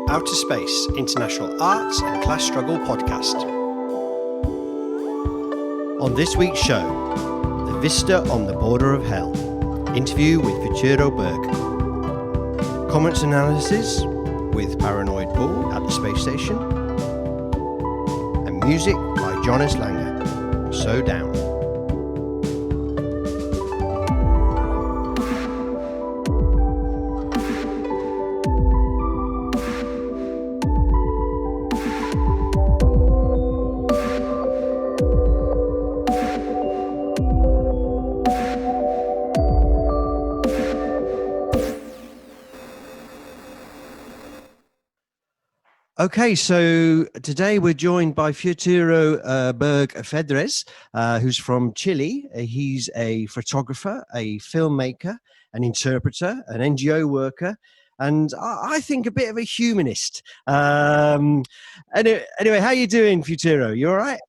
Outa-space International Arts and Class Struggle Podcast. On this week's show, the vista on the border of hell. Interview with Futuro Berg. Comments and analysis with Paranoid Paul at the space station. And music by Jonas Langer. So down. Okay, so today we're joined by Futuro Berg Fredes, who's from Chile. He's a photographer, a filmmaker, an interpreter, an NGO worker, and I think a bit of a humanist. Anyway, how you doing, Futuro? You all right?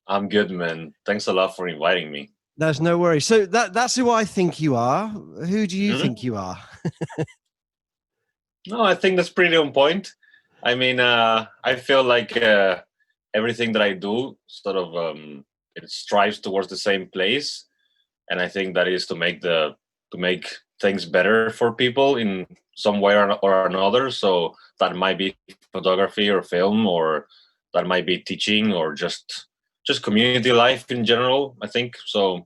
I'm good, man. Thanks a lot for inviting me. There's no worries. So that's who I think you are. Who do you think you are? No, I think that's pretty on point. I mean, I feel like everything that I do sort of it strives towards the same place, and I think that is to make things better for people in some way or another. So that might be photography or film, or that might be teaching, or just community life in general. I think so.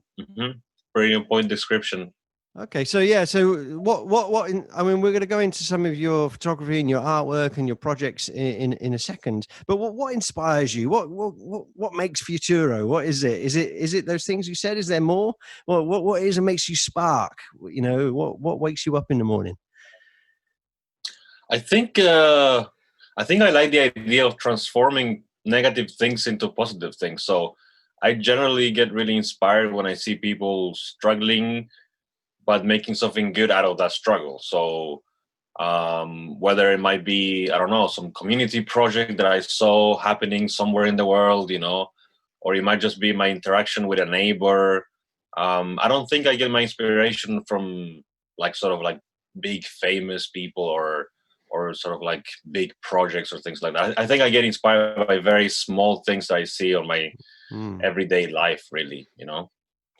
Pretty on point description. Okay, so yeah, so what? I mean, we're going to go into some of your photography and your artwork and your projects in a second. But what inspires you? What makes Futuro? What is it? Is it those things you said? Is there more? What is it makes you spark? You know, what wakes you up in the morning? I think I like the idea of transforming negative things into positive things. So I generally get really inspired when I see people struggling, but making something good out of that struggle. So whether it might be, I don't know, some community project that I saw happening somewhere in the world, you know, or it might just be my interaction with a neighbor. I don't think I get my inspiration from like sort of like big famous people or sort of like big projects or things like that. I think I get inspired by very small things that I see on my everyday life, really, you know.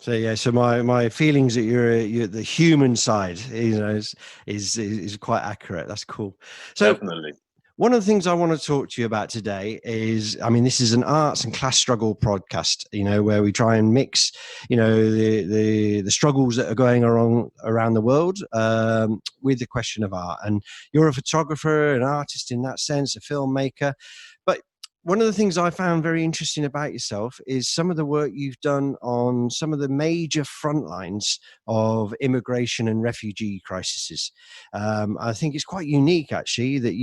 So yeah, so my feelings that you're the human side, you know, is quite accurate. That's cool. So definitely. One of the things I want to talk to you about today is, I mean, this is an arts and class struggle podcast, you know, where we try and mix, you know, the struggles that are going around the world with the question of art. And you're a photographer, an artist in that sense, a filmmaker. But one of the things I found very interesting about yourself is some of the work you've done on some of the major front lines of immigration and refugee crises. I think it's quite unique, actually, that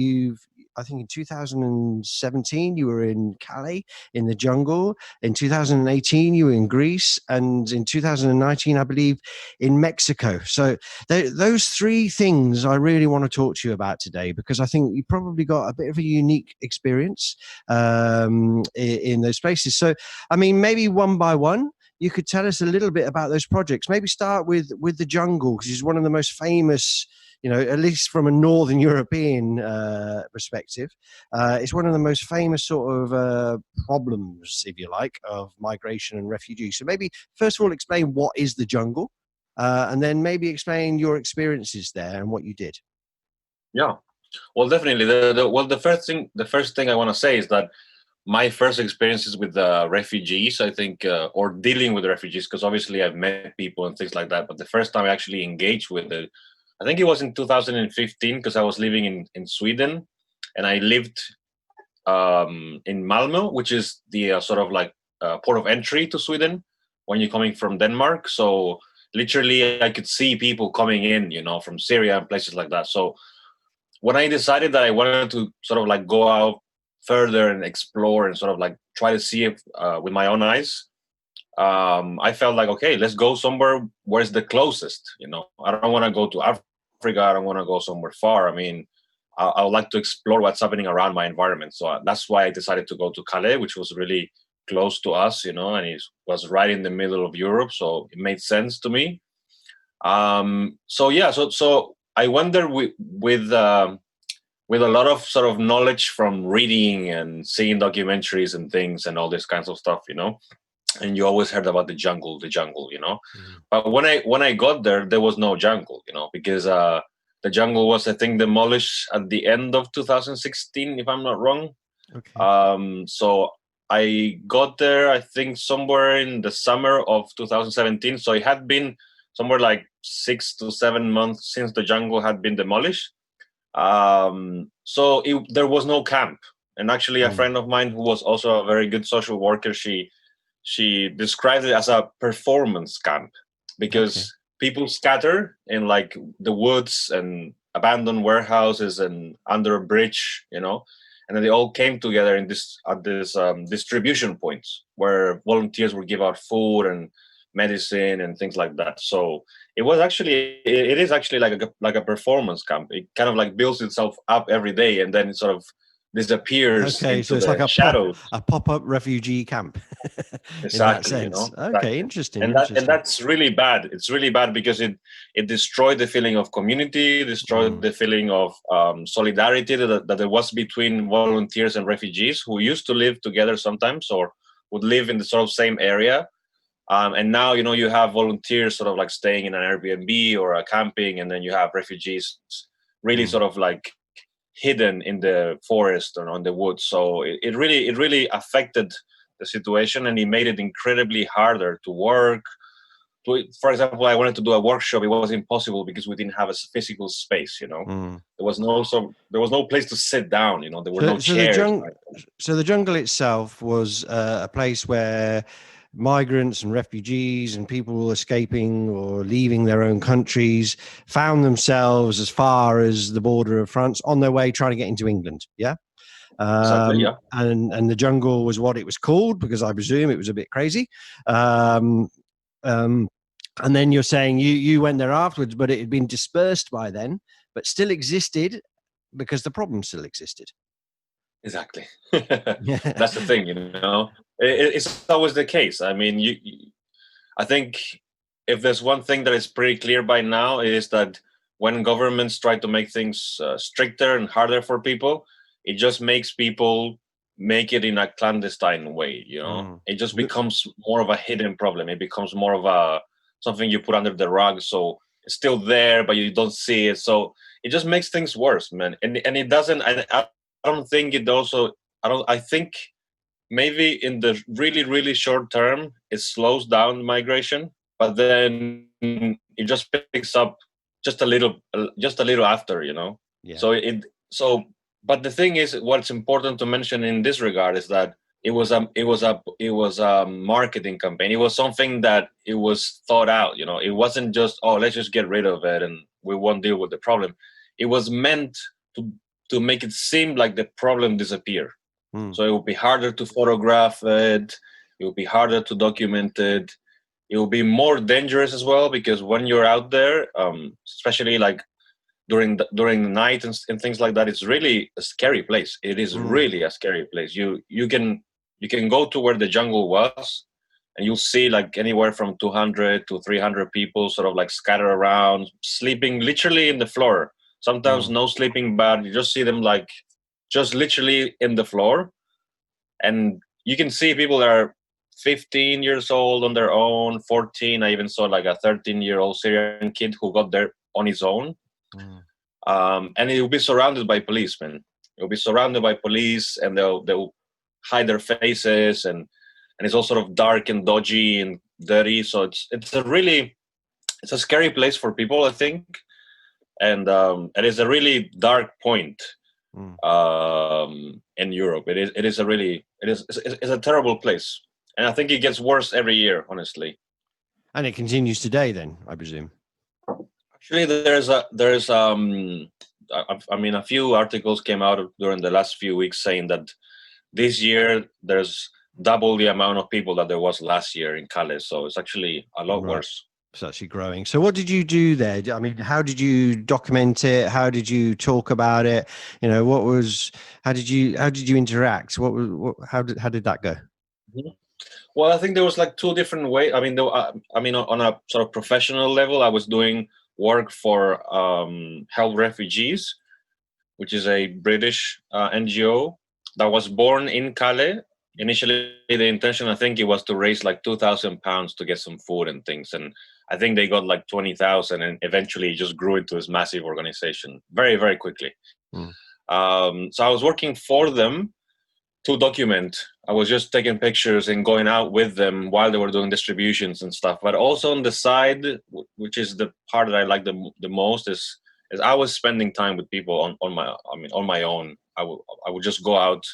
I think in 2017, you were in Calais in the jungle. In 2018, you were in Greece. And in 2019, I believe, in Mexico. So those three things I really want to talk to you about today, because I think you probably got a bit of a unique experience in those places. So, I mean, maybe one by one, you could tell us a little bit about those projects. Maybe start with the jungle, because it's one of the most famous, you know, at least from a Northern European perspective, it's one of the most famous sort of problems, if you like, of migration and refugees. So maybe first of all, explain what is the jungle, and then maybe explain your experiences there and what you did. Yeah, well, definitely. The first thing I want to say is that my first experiences with refugees, I think, or dealing with refugees, because obviously I've met people and things like that, but the first time I actually engaged with it, I think it was in 2015, because I was living in Sweden, and I lived in Malmö, which is the sort of like port of entry to Sweden when you're coming from Denmark. So literally I could see people coming in, you know, from Syria and places like that. So when I decided that I wanted to sort of like go out further and explore and sort of like try to see it with my own eyes, I felt like, okay, let's go somewhere where's the closest, you know. I don't want to go to Africa. I don't want to go somewhere far. I mean, I would like to explore what's happening around my environment. So that's why I decided to go to Calais, which was really close to us, you know, and it was right in the middle of Europe. So it made sense to me. So I went there with with a lot of sort of knowledge from reading and seeing documentaries and things and all this kinds of stuff, and you always heard about the jungle, But when I got there, there was no jungle, because the jungle was, I think, demolished at the end of 2016, if I'm not wrong. Okay. So I got there, I think, somewhere in the summer of 2017. So it had been somewhere like 6 to 7 months since the jungle had been demolished. So there was no camp. And actually, a friend of mine who was also a very good social worker, she described it as a performance camp, because people scatter in like the woods and abandoned warehouses and under a bridge, and then they all came together at this distribution points where volunteers would give out food and medicine and things like that. So it is actually like a performance camp. It kind of like builds itself up every day, and then it sort of disappears into so it's the like shadows. a pop-up refugee camp. Exactly, in that sense. Okay, interesting. And that's really bad. It's really bad because it destroyed the feeling of community, destroyed the feeling of solidarity that there was between volunteers and refugees who used to live together sometimes, or would live in the sort of same area. And now, you have volunteers sort of like staying in an Airbnb or a camping, and then you have refugees really sort of like hidden in the forest or on the woods. So it really affected the situation, and it made it incredibly harder to work. For example, I wanted to do a workshop. It was impossible because we didn't have a physical space. There was no place to sit down. There were no chairs. So the jungle itself was a place where migrants and refugees and people escaping or leaving their own countries found themselves as far as the border of France on their way trying to get into England. Yeah. Exactly, yeah. And the jungle was what it was called because I presume it was a bit crazy. And then you're saying you went there afterwards, but it had been dispersed by then, but still existed because the problem still existed. Exactly. That's the thing, It's always the case. I mean, I think if there's one thing that is pretty clear by now, is that when governments try to make things stricter and harder for people, it just makes people make it in a clandestine way, It just becomes more of a hidden problem. It becomes more of something you put under the rug, so it's still there, but you don't see it. So it just makes things worse, man. And it doesn't. I don't think it also. I think maybe in the really, really short term, it slows down migration, but then it just picks up just a little after, Yeah. But the thing is, what's important to mention in this regard is that it was a marketing campaign. It was something that it was thought out. It wasn't just, let's just get rid of it and we won't deal with the problem. It was meant to make it seem like the problem disappeared. So it would be harder to photograph it. It would be harder to document it. It will be more dangerous as well, because when you're out there, especially like during the night and things like that, it's really a scary place. It is really a scary place. You can go to where the jungle was, and you'll see like anywhere from 200 to 300 people sort of like scattered around, sleeping literally in the floor. Sometimes no sleeping bag. You just see them like just literally in the floor, and you can see people that are 15 years old on their own, 14. I even saw like a 13-year-old Syrian kid who got there on his own. And it will be surrounded by policemen. It will be surrounded by police, and they'll hide their faces, and it's all sort of dark and dodgy and dirty. So it's a scary place for people, I think, and it is a really dark point in Europe. It's a terrible place, and I think it gets worse every year, honestly. And it continues today, then, I presume. Actually, a few articles came out during the last few weeks saying that this year there's double the amount of people that there was last year in Calais. So it's actually a lot worse. It's actually growing. So what did you do there? I mean, how did you document it? How did you talk about it? How did you interact? How did that go? Well, I think there was like two different ways. I mean, on a sort of professional level, I was doing work for Help Refugees, which is a British NGO that was born in Calais. Initially, the intention, I think, it was to raise like £2,000 to get some food and things, and I think they got like 20,000, and eventually it just grew into this massive organization very, very quickly. So I was working for them to document. I was just taking pictures and going out with them while they were doing distributions and stuff. But also on the side, which is the part that I like the most, is I was spending time with people on my own. I would just go out,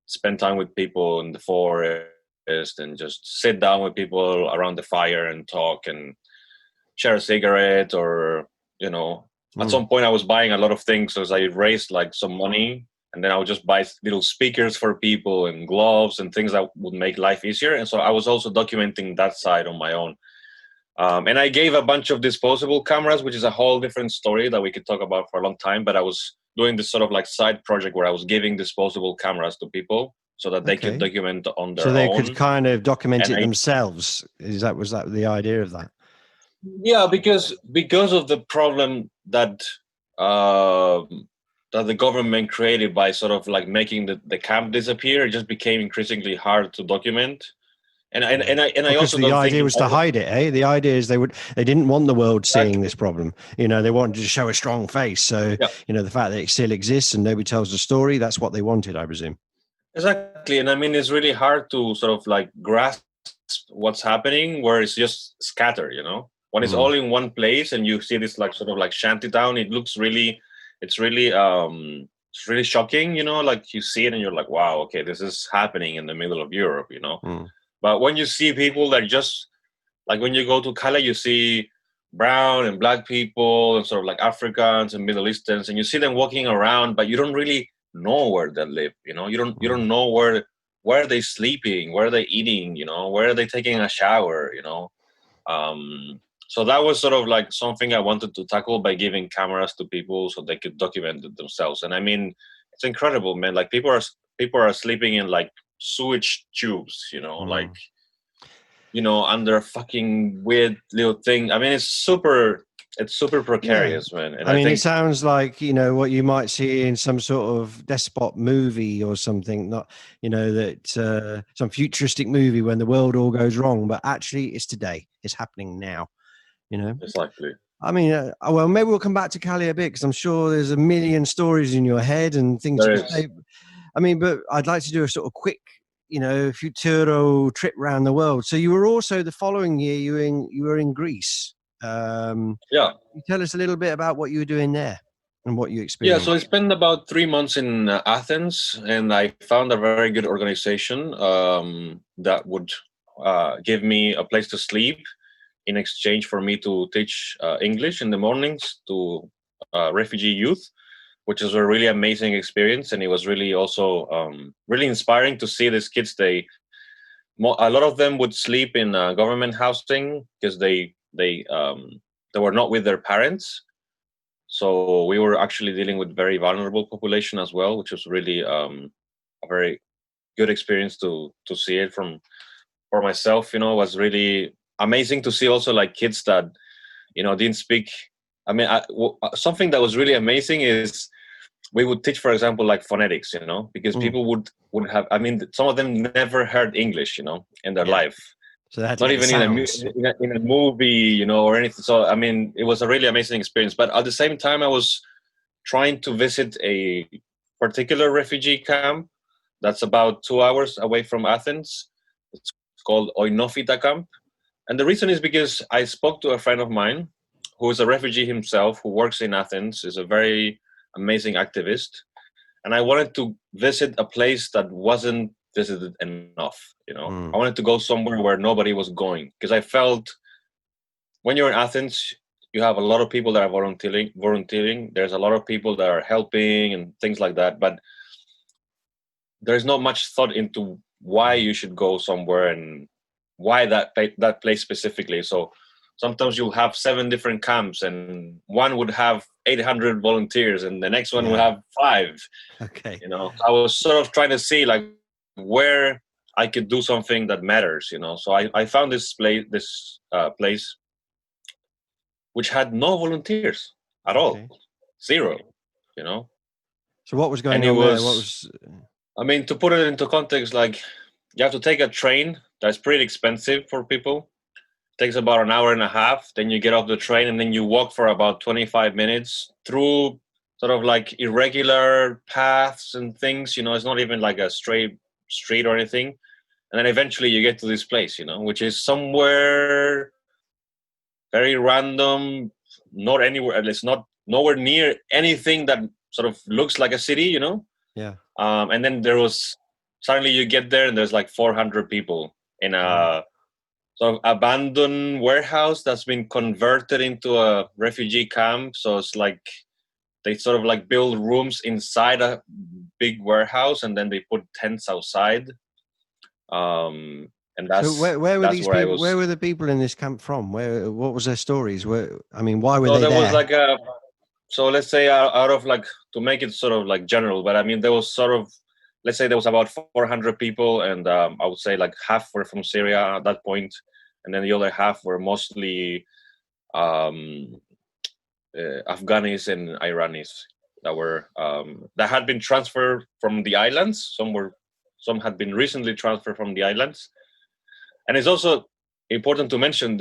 spend time with people in the forest, and just sit down with people around the fire and talk and share a cigarette, or at some point I was buying a lot of things as I raised like some money, and then I would just buy little speakers for people and gloves and things that would make life easier. And so I was also documenting that side on my own. And I gave a bunch of disposable cameras, which is a whole different story that we could talk about for a long time. But I was doing this sort of like side project where I was giving disposable cameras to people so that they could document on their own. So they could kind of document it themselves. Was that the idea of that? Yeah, because of the problem that that the government created by sort of like making the camp disappear, it just became increasingly hard to document. And I also the idea was to hide it, eh? The idea is they didn't want the world seeing this problem. They wanted to show a strong face. So the fact that it still exists and nobody tells the story, that's what they wanted, I presume. Exactly. And I mean, it's really hard to sort of like grasp what's happening where it's just scattered, when it's all in one place and you see this like sort of like shanty town, it looks really, it's really shocking, like you see it and you're like, wow, okay, this is happening in the middle of Europe, But when you see people that just, like when you go to Calais, you see brown and black people and sort of like Africans and Middle Easterns, and you see them walking around, but you don't really know where they live, you don't know where are they sleeping, where are they eating, where are they taking a shower, So that was sort of like something I wanted to tackle by giving cameras to people so they could document it themselves. And I mean, it's incredible, man. Like people are sleeping in like sewage tubes, like under a fucking weird little thing. I mean, it's super precarious, man. And I mean, it sounds like what you might see in some sort of despot movie or something, not that some futuristic movie when the world all goes wrong, but actually it's today, it's happening now. Exactly. I mean, well, maybe we'll come back to Cali a bit because I'm sure there's a million stories in your head and things you can say. I mean, but I'd like to do a sort of quick, Futuro trip around the world. So you were also the following year you were in Greece. Can you tell us a little bit about what you were doing there and what you experienced? Yeah, so I spent about 3 months in Athens, and I found a very good organization that would give me a place to sleep in exchange for me to teach English in the mornings to refugee youth, which was a really amazing experience. And it was really also really inspiring to see these kids. A lot of them would sleep in government housing because they were not with their parents. So we were actually dealing with very vulnerable population as well, which was really a very good experience to see it for myself. It was really amazing to see also like kids that didn't speak. I mean, something that was really amazing is we would teach, for example, like phonetics, because people would have. I mean, some of them never heard English, in their life. So that's not even in a movie, or anything. So I mean, it was a really amazing experience. But at the same time, I was trying to visit a particular refugee camp that's about 2 hours away from Athens. It's called Oinofita camp. And the reason is because I spoke to a friend of mine who is a refugee himself, who works in Athens, is a very amazing activist. And I wanted to visit a place that wasn't visited enough. I wanted to go somewhere where nobody was going, because I felt when you're in Athens, you have a lot of people that are volunteering. There's a lot of people that are helping and things like that. But there's not much thought into why you should go somewhere and why that place specifically. So sometimes you'll have 7 different camps, and one would have 800 volunteers, and the next one would have 5. Okay. I was sort of trying to see like where I could do something that matters. So I found this place which had no volunteers at all, 0. So what was going and it on there? was. What was? I mean, to put it into context, like you have to take a train that's pretty expensive for people. It takes about an hour and a half. Then you get off the train and then you walk for about 25 minutes through sort of like irregular paths and things. It's not even like a straight street or anything. And then eventually you get to this place, which is somewhere very random, not anywhere, at least not nowhere near anything that sort of looks like a city, Yeah. And then suddenly you get there and there's like 400 people in a sort of abandoned warehouse that's been converted into a refugee camp. So it's like they sort of like build rooms inside a big warehouse and then they put tents outside. And that's so where were these people? I was. Where were the people in this camp from? What was their stories? Why were So they there? Was like so let's say out of like, to make it sort of like general, but I mean there was sort of, let's say there was about 400 people, and I would say like half were from Syria at that point, and then the other half were mostly Afghanis and Iranis that had been transferred from the islands. Some had been recently transferred from the islands. And it's also important to mention,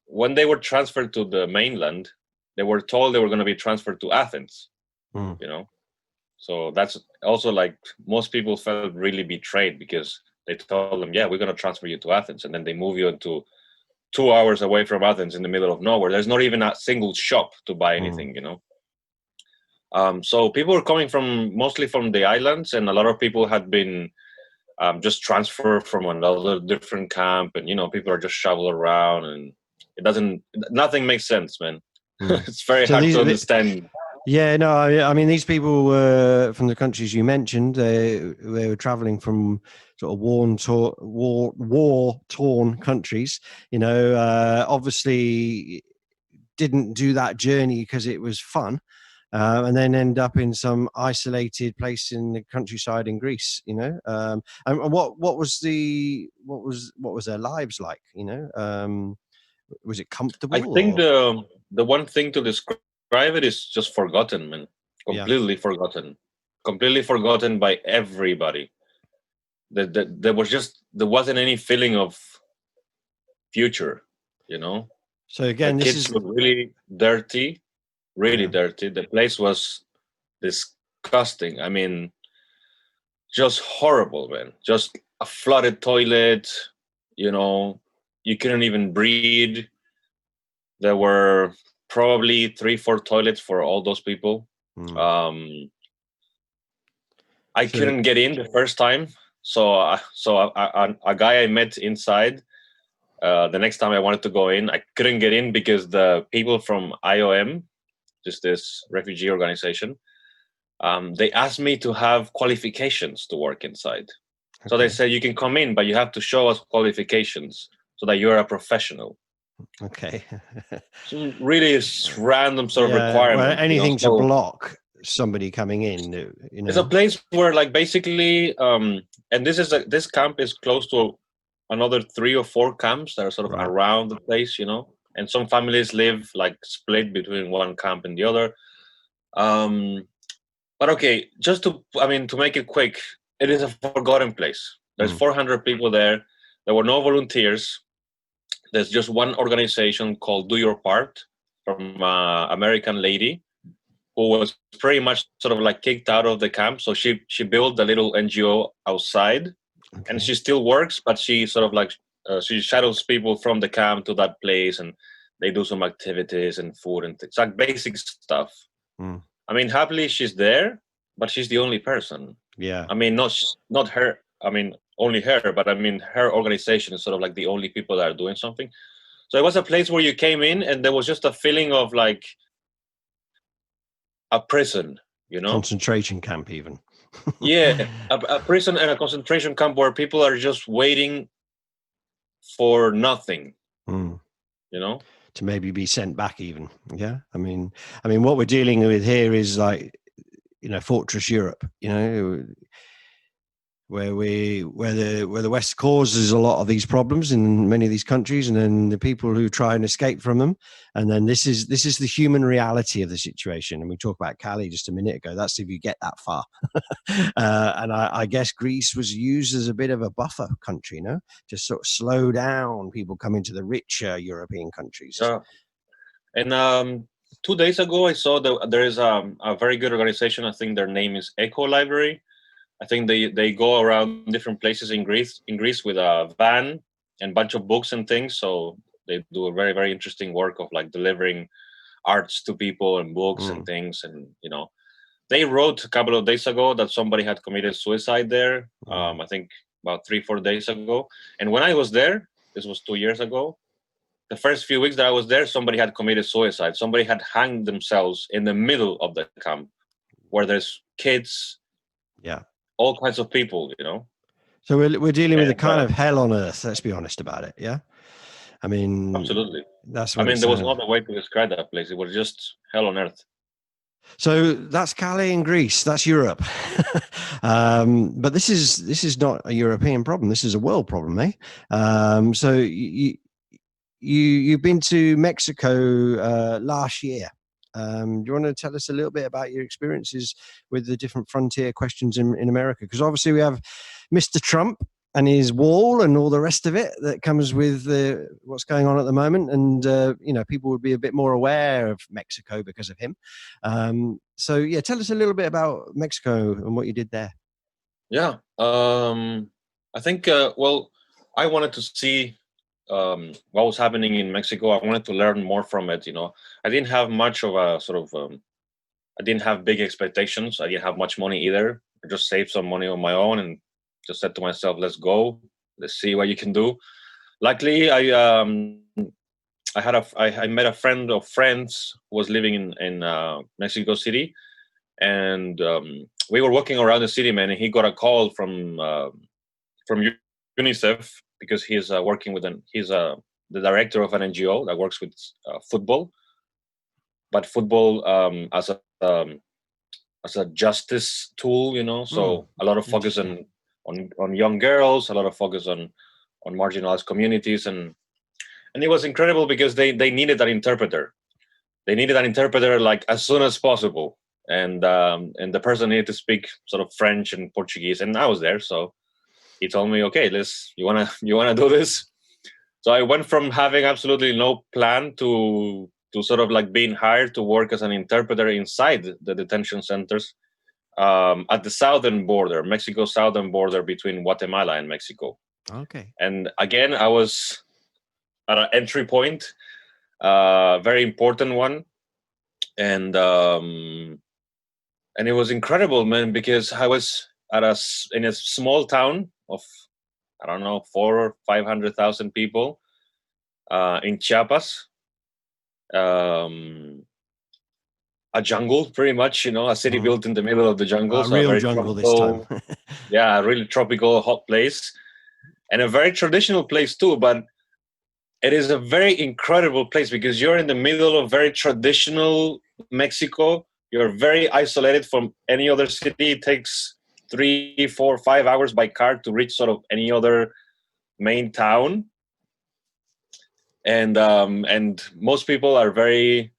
when they were transferred to the mainland, they were told they were going to be transferred to Athens, So that's also like, most people felt really betrayed because they told them, yeah, we're going to transfer you to Athens. And then they move you into 2 hours away from Athens in the middle of nowhere. There's not even a single shop to buy anything, So people were coming mostly from the islands, and a lot of people had been just transferred from another different camp, and people are just shoveled around, and nothing makes sense, man. It's very hard to understand. Yeah, no, I mean, these people were from the countries you mentioned. They were traveling from sort of war-torn countries. Obviously didn't do that journey because it was fun. And then end up in some isolated place in the countryside in Greece, And what was their lives like? Was it comfortable? I think the one thing to describe it is just forgotten, man. Completely forgotten by everybody. There wasn't any feeling of future, So again, the kids look really dirty. Really dirty. The place was disgusting. I mean, just horrible, man. Just a flooded toilet, you couldn't even breathe. There were probably 3-4 toilets for all those people. I couldn't get in the first time. So a guy I met inside, the next time I wanted to go in, I couldn't get in because the people from IOM, just this refugee organization, they asked me to have qualifications to work inside. Okay. So they said, you can come in, but you have to show us qualifications so that you're a professional. Okay. So really random sort of requirement. Well, anything to block somebody coming in. It's a place where, like, basically, and this camp is close to another 3 or 4 camps that are sort of around the place, and some families live like split between one camp and the other. But okay, to make it quick, it is a forgotten place. There's 400 people there. There were no volunteers. There's just one organization called Do Your Part from an American lady who was pretty much sort of like kicked out of the camp. So she built a little NGO outside, and she still works, but she sort of like, she shuttles people from the camp to that place, and they do some activities and food and things, like basic stuff. I mean, happily she's there, but she's the only person. Yeah. I mean, not her. I mean, only her, but I mean, her organization is sort of like the only people that are doing something. So it was a place where you came in and there was just a feeling of like a prison, Concentration camp even. Yeah, a prison and a concentration camp where people are just waiting for nothing, to maybe be sent back even. Yeah. I mean, what we're dealing with here is like, Fortress Europe, where the West causes a lot of these problems in many of these countries, and then the people who try and escape from them. And then this is the human reality of the situation. And we talked about Cali just a minute ago. That's if you get that far. And I guess Greece was used as a bit of a buffer country, no, just sort of slow down people coming to the richer European countries. Yeah. And 2 days ago, I saw that there is a very good organization. I think their name is Eco Library. I think they go around different places in Greece with a van and a bunch of books and things. So they do a very, very interesting work of like delivering arts to people and books and things. And, they wrote a couple of days ago that somebody had committed suicide there. I think about 3-4 days ago. And when I was there, this was 2 years ago, the first few weeks that I was there, somebody had committed suicide. Somebody had hanged themselves in the middle of the camp where there's kids, all kinds of people, So we're dealing with a kind of hell on earth. Let's be honest about it. Yeah. I mean, absolutely. That's what there was no other way to describe that place. It was just hell on earth. So that's Cali in Greece. That's Europe. But this is not a European problem. This is a world problem, eh? So you've been to Mexico last year. Do you want to tell us a little bit about your experiences with the different frontier questions in America? Because obviously we have Mr. Trump and his wall and all the rest of it that comes with what's going on at the moment. And, people would be a bit more aware of Mexico because of him. So, tell us a little bit about Mexico and what you did there. Yeah. I think, I wanted to see what was happening in Mexico. I wanted to learn more from it. I didn't have much of a sort of, I didn't have big expectations. I didn't have much money either. I just saved some money on my own and just said to myself, let's go, let's see what you can do. Luckily, I met a friend of friends who was living in Mexico City, and we were walking around the city, man, and he got a call from UNICEF, because he's working with he's the director of an NGO that works with football, but football as a justice tool, so a lot of focus on young girls, a lot of focus on marginalized communities, and it was incredible because they needed an interpreter. They needed an interpreter like as soon as possible, and the person needed to speak sort of French and Portuguese, and I was there, so he told me, okay, you wanna do this? So I went from having absolutely no plan to sort of like being hired to work as an interpreter inside the detention centers at the southern border, Mexico southern border between Guatemala and Mexico. Okay. And again, I was at an entry point, very important one, and it was incredible, man, because I was in a small town of, I don't know, 400,000 or 500,000 people in Chiapas. A jungle, pretty much, a city built in the middle of the jungle. A real jungle this time. Yeah, a really tropical, hot place. And a very traditional place too, but it is a very incredible place because you're in the middle of very traditional Mexico. You're very isolated from any other city. It takes 3, 4, 5 hours by car to reach sort of any other main town. And most people are very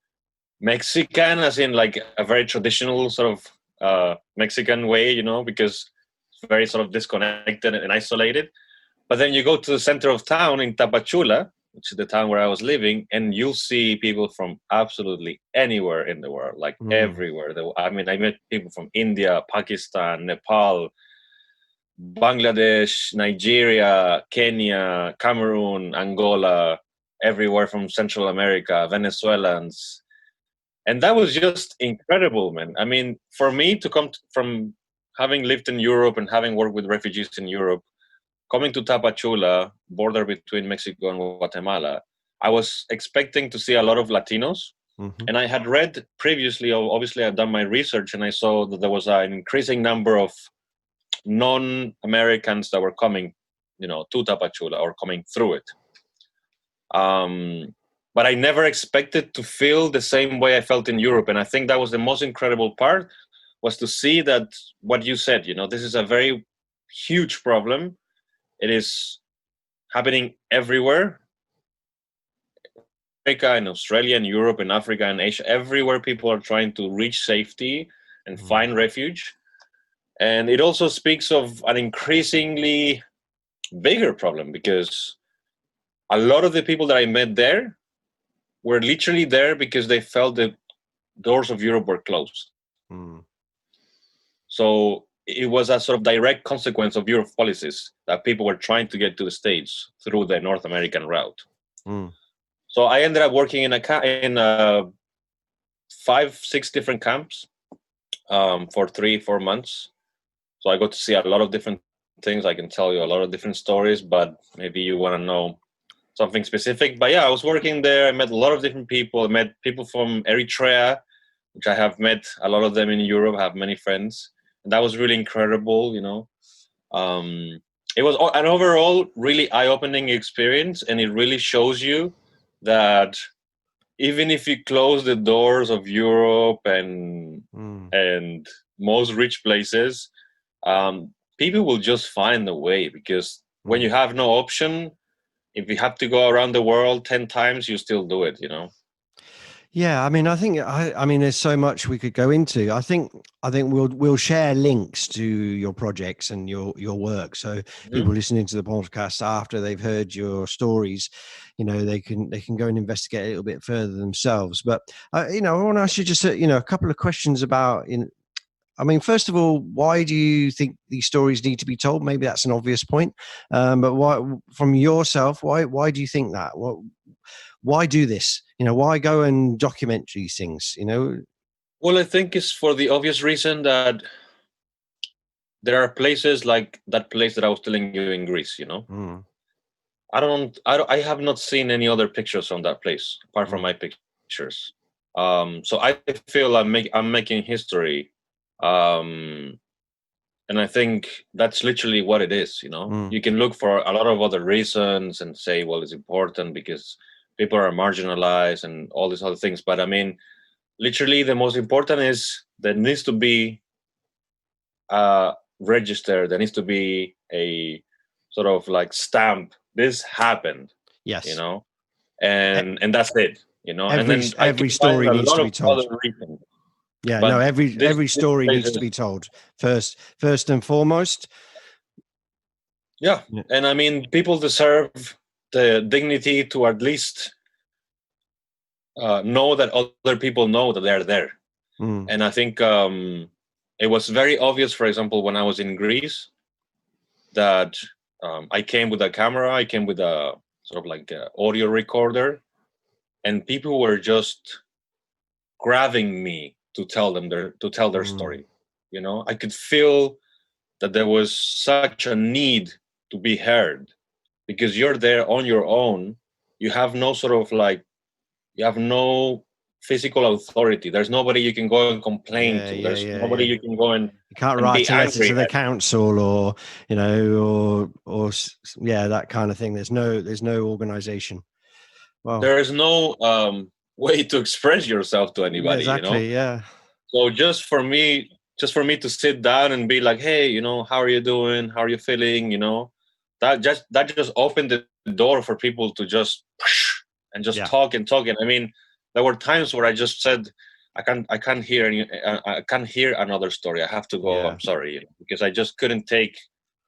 Mexican, as in like a very traditional sort of Mexican way, because it's very sort of disconnected and isolated. But then you go to the center of town in Tapachula, which is the town where I was living, and you'll see people from absolutely anywhere in the world, like everywhere. I met people from India, Pakistan, Nepal, Bangladesh, Nigeria, Kenya, Cameroon, Angola, everywhere from Central America, Venezuelans. And that was just incredible, man. I mean, for me to come from having lived in Europe and having worked with refugees in Europe, coming to Tapachula, border between Mexico and Guatemala, I was expecting to see a lot of Latinos. And I had read previously, obviously I've done my research, and I saw that there was an increasing number of non-Americans that were coming, to Tapachula or coming through it. But I never expected to feel the same way I felt in Europe. And I think that was the most incredible part, was to see that what you said, this is a very huge problem. It is happening everywhere. America and Australia and Europe and Africa and Asia, everywhere people are trying to reach safety and find refuge. And it also speaks of an increasingly bigger problem, because a lot of the people that I met there were literally there because they felt the doors of Europe were closed. So it was a sort of direct consequence of Europe policies that people were trying to get to the States through the North American route. So I ended up working in 5-6 different camps for 3-4 months. So I got to see a lot of different things. I can tell you a lot of different stories, but maybe you want to know something specific. But yeah, I was working there. I met a lot of different people. I met people from Eritrea, which I have met a lot of them in Europe. I have many friends. And that was really incredible, you know. It was an overall really eye-opening experience, and it really shows you that even if you close the doors of Europe and most rich places, people will just find a way, because when you have no option, if you have to go around the world 10 times, you still do it, you know? Yeah, I mean, I mean, there's so much we could go into. I think we'll share links to your projects and your work, so people listening to the podcast after they've heard your stories, you know, they can go and investigate a little bit further themselves. But you know, I want to ask you just a couple of questions about. I mean, first of all, why do you think these stories need to be told? Maybe that's an obvious point, but why, from yourself, why do you think that? Why do this? You know, why go and document these things? You know, well, I think it's for the obvious reason that there are places like that place that I was telling you in Greece. You know, I have not seen any other pictures from that place apart from my pictures. So I feel I'm making history, and I think that's literally what it is. You know, you can look for a lot of other reasons and say, well, it's important because people are marginalized and all these other things. But I mean, literally, the most important is there needs to be register. There needs to be a sort of like stamp. This happened. yes, You know, and that's it. You know, every, and then every story needs to be told. Other reasons. Yeah, But no, every story needs to be told first and foremost. Yeah, and I mean, people deserve the dignity to at least know that other people know that they're there. And I think it was very obvious, for example, when I was in Greece, that I came with a camera, I came with a sort of like a audio recorder, and people were just grabbing me to tell their story. You know, I could feel that there was such a need to be heard, because you're there on your own. You have no sort of like, you have no physical authority. There's nobody you can go and complain to. There's nobody you can go and you can't and write be a letter angry to the at. council, or you know, or yeah, that kind of thing. There's no organization. Well, there is no way to express yourself to anybody. exactly. You know. Yeah. So just for me to sit down and be like, hey, you know, how are you doing? How are you feeling? You know, that just opened the door for people to just and just talk and talk. And I mean, there were times where I just said, I can't hear I can't hear another story. I have to go. I'm sorry, because I just couldn't take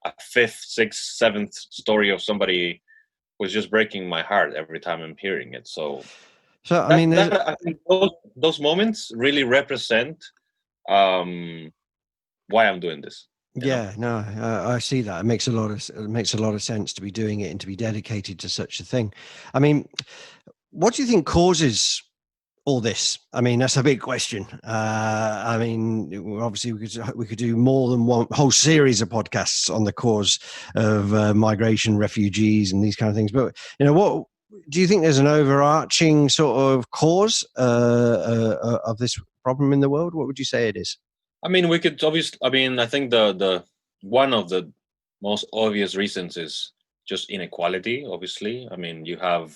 a 5th, 6th, 7th story of somebody who's just breaking my heart every time I'm hearing it. So I mean, I think those moments really represent why I'm doing this. Yeah, no, I see that. It makes a lot of sense to be doing it and to be dedicated to such a thing. I mean, what do you think causes all this? I mean, that's a big question. I mean, obviously, we could do more than one whole series of podcasts on the cause of migration, refugees, and these kind of things. But you know, what do you think? There's an overarching sort of cause of this problem in the world? What would you say it is? I mean, we could obviously. I mean, I think the one of the most obvious reasons is just inequality. Obviously, I mean, you have,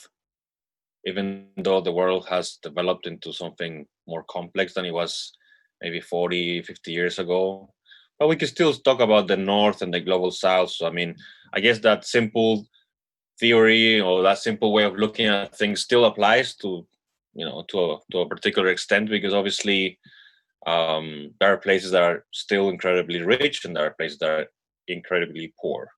even though the world has developed into something more complex than it was maybe 40, 50 years ago, But we can still talk about the North and the global South. So, I mean, I guess that simple theory or that simple way of looking at things still applies to, to a particular extent, because obviously there are places that are still incredibly rich and there are places that are incredibly poor.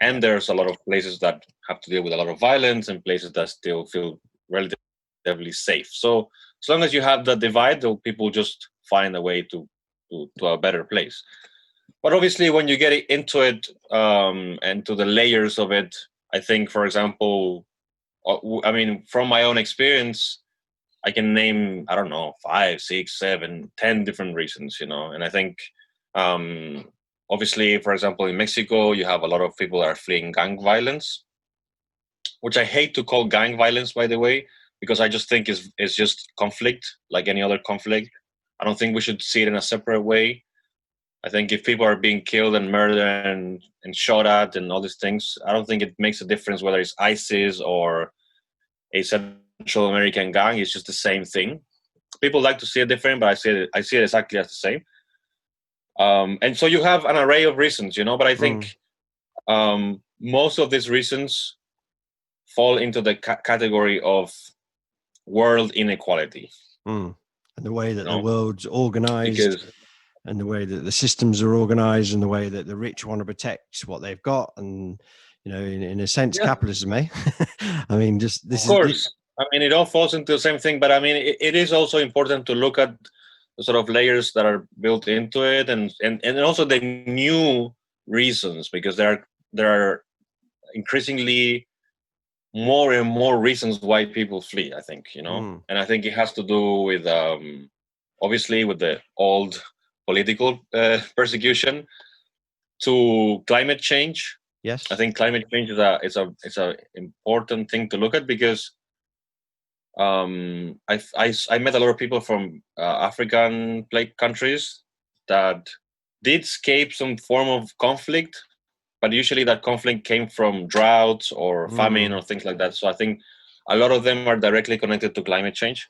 And there's a lot of places that have to deal with a lot of violence and places that still feel relatively safe. So as long as you have that divide, people just find a way to a better place. But obviously, when you get into it and to the layers of it, I think, for example, I mean, from my own experience, I can name, I don't know, 5, 6, 7, 10 different reasons, And I think, obviously, for example, in Mexico, you have a lot of people that are fleeing gang violence, which I hate to call gang violence, by the way, because I just think it's just conflict, like any other conflict. I don't think we should see it in a separate way. I think if people are being killed and murdered and shot at and all these things, I don't think it makes a difference whether it's ISIS or a Central American gang. It's just the same thing. People like to see it different, but I see it exactly as the same. And so you have an array of reasons, but I think most of these reasons fall into the category of world inequality. And the way that the world's organized. Because, and the way that the systems are organized and the way that the rich want to protect what they've got. And, in a sense, capitalism, eh? I mean, just this of course. I mean, it all falls into the same thing, but I mean, it is also important to look at the sort of layers that are built into it and also the new reasons, because there are increasingly more and more reasons why people flee, I think, And I think it has to do with, obviously, with the old political persecution to climate change. Yes, I think climate change is a important thing to look at, because I met a lot of people from African countries that did escape some form of conflict, but usually that conflict came from droughts or famine or things like that. So I think a lot of them are directly connected to climate change.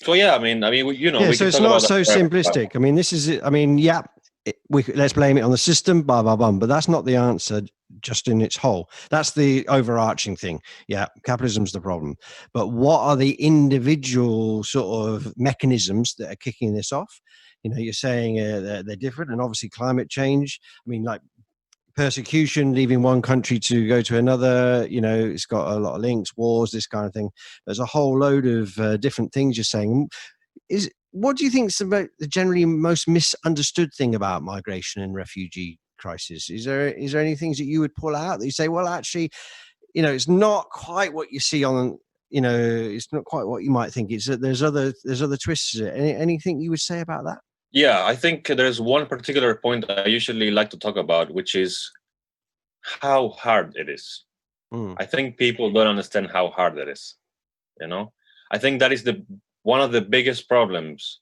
So yeah, I mean, we so it's not so simplistic. I mean, this is it. I mean, let's blame it on the system, blah blah blah. But that's not the answer, just in its whole. That's the overarching thing. Yeah, capitalism's the problem. But what are the individual sort of mechanisms that are kicking this off? You're saying they're different, and obviously climate change. I mean, like persecution, leaving one country to go to another, it's got a lot of links, wars, this kind of thing. There's a whole load of different things you're saying. What do you think is the generally most misunderstood thing about migration and refugee crisis? Is there any things that you would pull out that you say, well, actually, it's not quite what you see on, it's not quite what you might think. It's that there's other twists. Anything you would say about that? Yeah, I think there's one particular point I usually like to talk about, which is how hard it is. I think people don't understand how hard it is. I think that is one of the biggest problems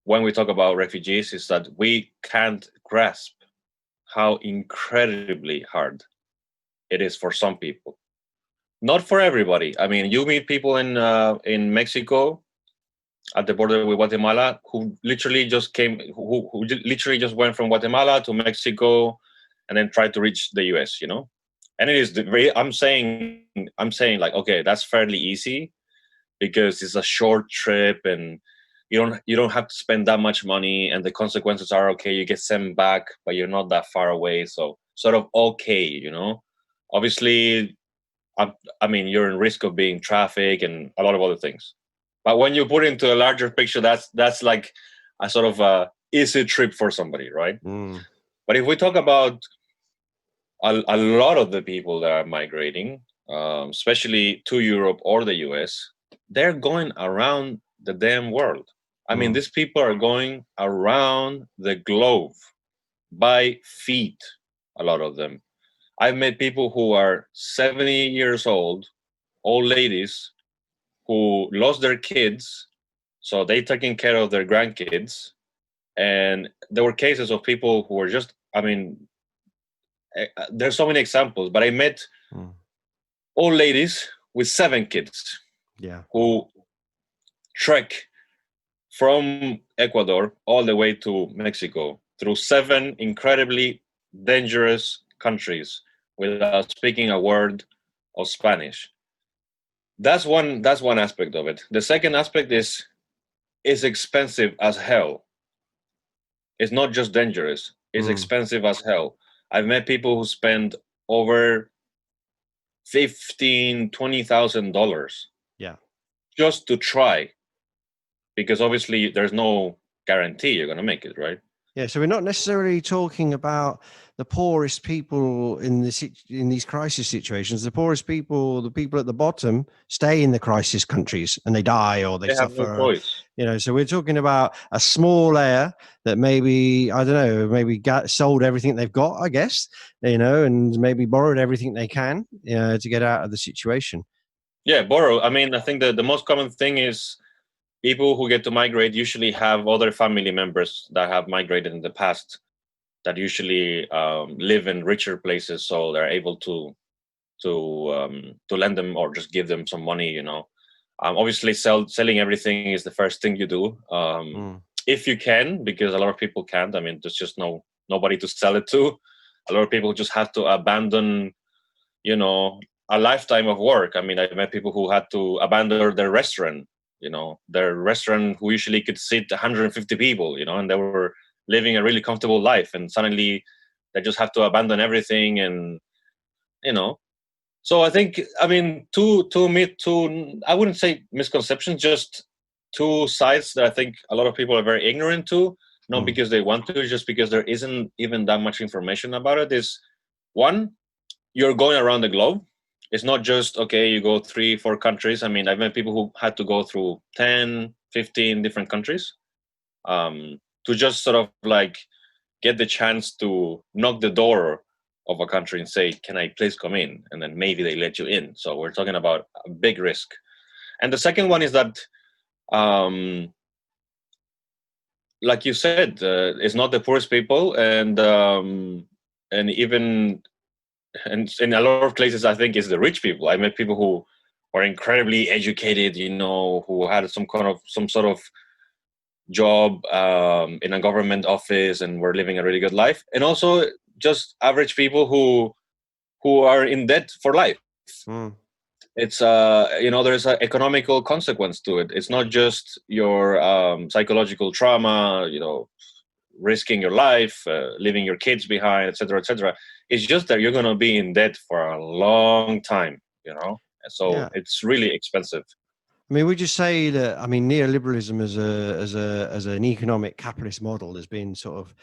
when we talk about refugees, is that we can't grasp how incredibly hard it is for some people. Not for everybody. I mean, you meet people in Mexico at the border with Guatemala who literally just who literally just went from Guatemala to Mexico and then tried to reach the US, And it is I'm saying like, okay, that's fairly easy because it's a short trip and you don't have to spend that much money, and the consequences are okay. You get sent back, but you're not that far away, so sort of okay, Obviously, I mean, you're in risk of being trafficked and a lot of other things. But when you put it into a larger picture, that's like a sort of easy trip for somebody, right? But if we talk about a lot of the people that are migrating, especially to Europe or the US, they're going around the damn world. I mean, these people are going around the globe by feet, a lot of them. I've met people who are 70 years old ladies, who lost their kids, so they taking care of their grandkids. And there were cases of people who were just, I mean, there's so many examples, but I met old ladies with 7 kids, who trek from Ecuador all the way to Mexico through 7 incredibly dangerous countries without speaking a word of Spanish. That's one aspect of it. The second aspect is it's expensive as hell. It's not just dangerous. It's expensive as hell. I've met people who spend over $15,000-$20,000 just to try, because obviously there's no guarantee you're going to make it, right? Yeah, so we're not necessarily talking about the poorest people in these crisis situations. The poorest people, the people at the bottom, stay in the crisis countries and they die or they have suffer. no choice. So we're talking about a small layer that maybe, I don't know, maybe sold everything they've got, I guess, and maybe borrowed everything they can to get out of the situation. Yeah, borrow. I mean, I think the most common thing is people who get to migrate usually have other family members that have migrated in the past that usually live in richer places, so they're able to lend them or just give them some money. Obviously, selling everything is the first thing you do if you can, because a lot of people can't. I mean, there's just nobody to sell it to. A lot of people just have to abandon, a lifetime of work. I mean, I met people who had to abandon their restaurant. Their restaurant who usually could sit 150 people, and they were living a really comfortable life, and suddenly they just have to abandon everything. And so I think, I mean, two I wouldn't say misconceptions, just two sides that I think a lot of people are very ignorant to, not because they want to, just because there isn't even that much information about it. Is one, you're going around the globe. It's not just, okay, you go 3-4 countries. I mean, I've met people who had to go through 10, 15 different countries to just sort of like get the chance to knock the door of a country and say, can I please come in? And then maybe they let you in. So we're talking about a big risk. And the second one is that, like you said, it's not the poorest people. And even... And in a lot of places, I think it's the rich people. I met people who are incredibly educated, who had some sort of job in a government office and were living a really good life. And also just average people who are in debt for life. It's there's an economical consequence to it. It's not just your psychological trauma, risking your life, leaving your kids behind, etc., etc. It's just that you're going to be in debt for a long time, So it's really expensive. I mean, would you say that? I mean, neoliberalism as an economic capitalist model has been sort of,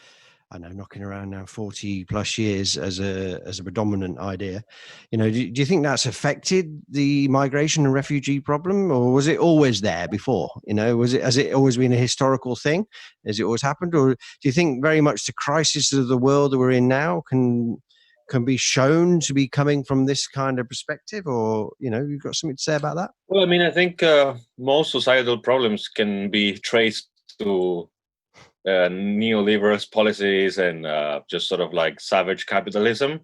I know, knocking around now 40 plus years as a predominant idea. Do you think that's affected the migration and refugee problem, or was it always there before? Has it always been a historical thing? Has it always happened, or do you think very much the crisis of the world that we're in now can be shown to be coming from this kind of perspective, or you've got something to say about that? Well, I mean, I think most societal problems can be traced to neoliberal policies and just sort of like savage capitalism.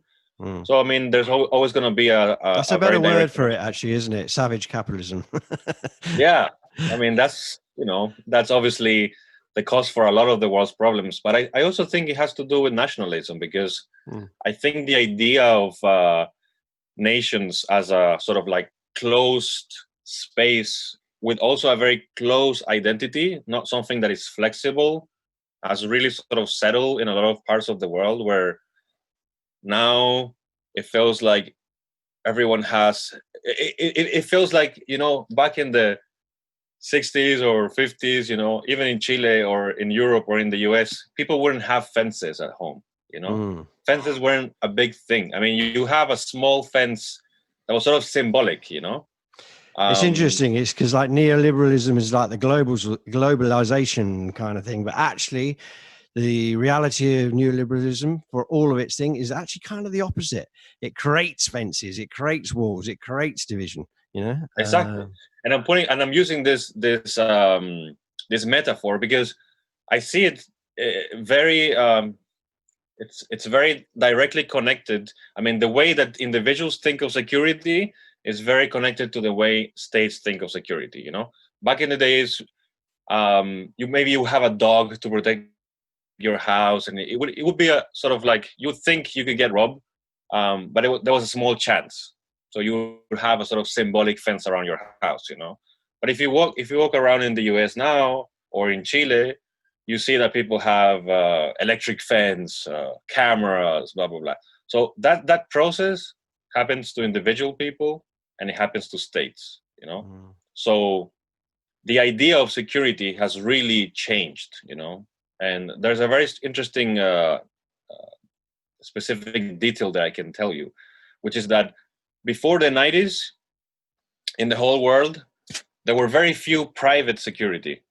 So, I mean, there's always going to be that's a better word for it, actually, isn't it? Savage capitalism. Yeah. I mean, that's obviously the cause for a lot of the world's problems. But I also think it has to do with nationalism, because I think the idea of nations as a sort of like closed space with also a very close identity, not something that is flexible, has really sort of settled in a lot of parts of the world, where now it feels like everyone has, it feels like, back in the 60s or 50s, even in Chile or in Europe or in the US, people wouldn't have fences at home, Fences weren't a big thing. I mean, you have a small fence that was sort of symbolic, It's interesting. It's because like neoliberalism is like the globalization kind of thing, but actually the reality of neoliberalism for all of its thing is actually kind of the opposite. It creates fences, it creates walls, it creates division, Exactly. And I'm using this metaphor because I see it very, it's very directly connected. I mean, the way that individuals think of security is very connected to the way states think of security. Back in the days, you have a dog to protect your house, and it would be a sort of like, you think you could get robbed, but there was a small chance. So you would have a sort of symbolic fence around your house, you know. But if you walk around in the US now or in Chile, you see that people have electric fence, cameras, blah blah blah. So that process happens to individual people, and it happens to states, you know. So the idea of security has really changed, you know. And there's a very interesting specific detail that I can tell you, which is that before the 90s, in the whole world, there were very few private security.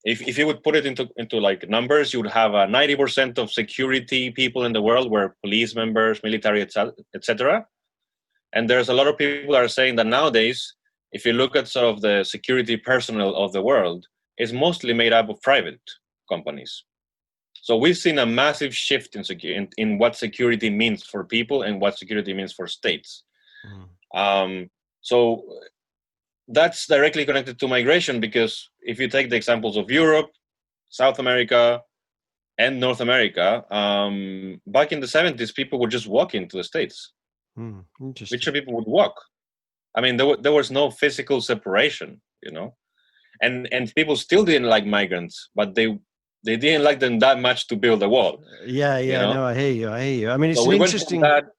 If you would put it into like numbers, you would have 90% of security people in the world were police members, military, etc. And there's a lot of people that are saying that nowadays, if you look at sort of the security personnel of the world, it's mostly made up of private companies. So we've seen a massive shift in what security means for people and what security means for states. So that's directly connected to migration, because if you take the examples of Europe, South America, and North America, back in the 70s, people would just walk into the States. Richer people would walk. I mean, there was no physical separation, you know, and people still didn't like migrants, but they didn't like them that much to build a wall. Yeah, you know? no, I hear you. I mean, it's so we interesting. Went from that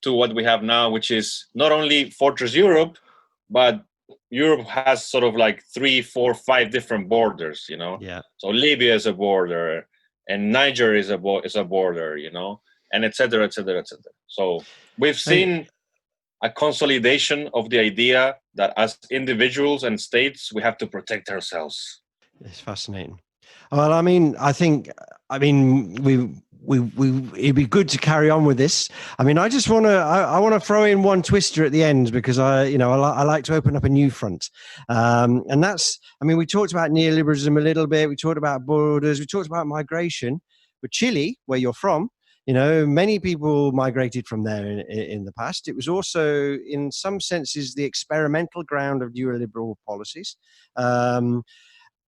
to what we have now, which is not only Fortress Europe, but Europe has sort of like 3, 4, 5 different borders, you know. Yeah. So Libya is a border, and Niger is a border, you know, and et cetera, et cetera, et cetera. So we've seen a consolidation of the idea that as individuals and states, we have to protect ourselves. It's fascinating. Well, I mean, it'd be good to carry on with this. I mean, I just want to, I want to throw in one twister at the end, because I like to open up a new front. And that's, I mean, we talked about neoliberalism a little bit. We talked about borders. We talked about migration. But Chile, where you're from, you know, many people migrated from there in the past. It was also, in some senses, the experimental ground of neoliberal policies.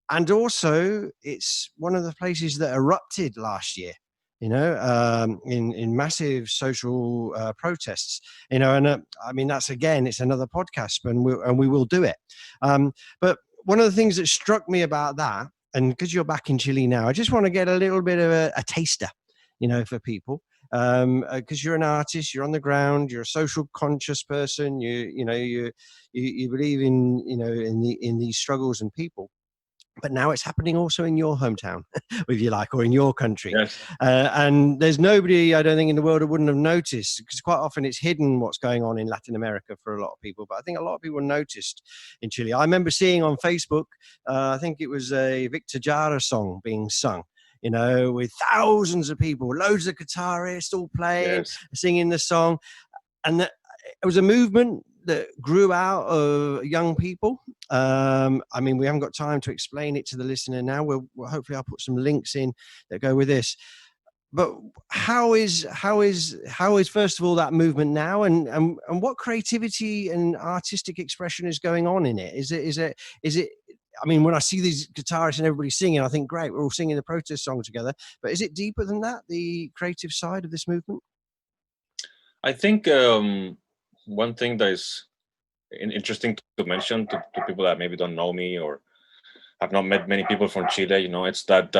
And also, it's one of the places that erupted last year, you know, in massive social protests, you know. And I mean, that's, again, it's another podcast, and we will do it. But one of the things that struck me about that, and because you're back in Chile now, I just want to get a little bit of a taster, you know, for people, because you're an artist, you're on the ground, you're a social conscious person, you believe in, you know, in these struggles and people. But now it's happening also in your hometown, if you like, or in your country. Yes. And there's nobody, I don't think, in the world who wouldn't have noticed, because quite often it's hidden what's going on in Latin America for a lot of people. But I think a lot of people noticed in Chile. I remember seeing on Facebook, I think it was a Victor Jara song being sung, you know, with thousands of people, loads of guitarists all playing, singing the song. And it was a movement that grew out of young people. I mean, we haven't got time to explain it to the listener now. We'll hopefully I'll put some links in that go with this. But how is first of all that movement now, and what creativity and artistic expression is going on in it? Is it? I mean, when I see these guitarists and everybody singing, I think, great, we're all singing the protest song together. But is it deeper than that, the creative side of this movement? I think one thing that is interesting to mention to people that maybe don't know me or have not met many people from Chile, you know, it's that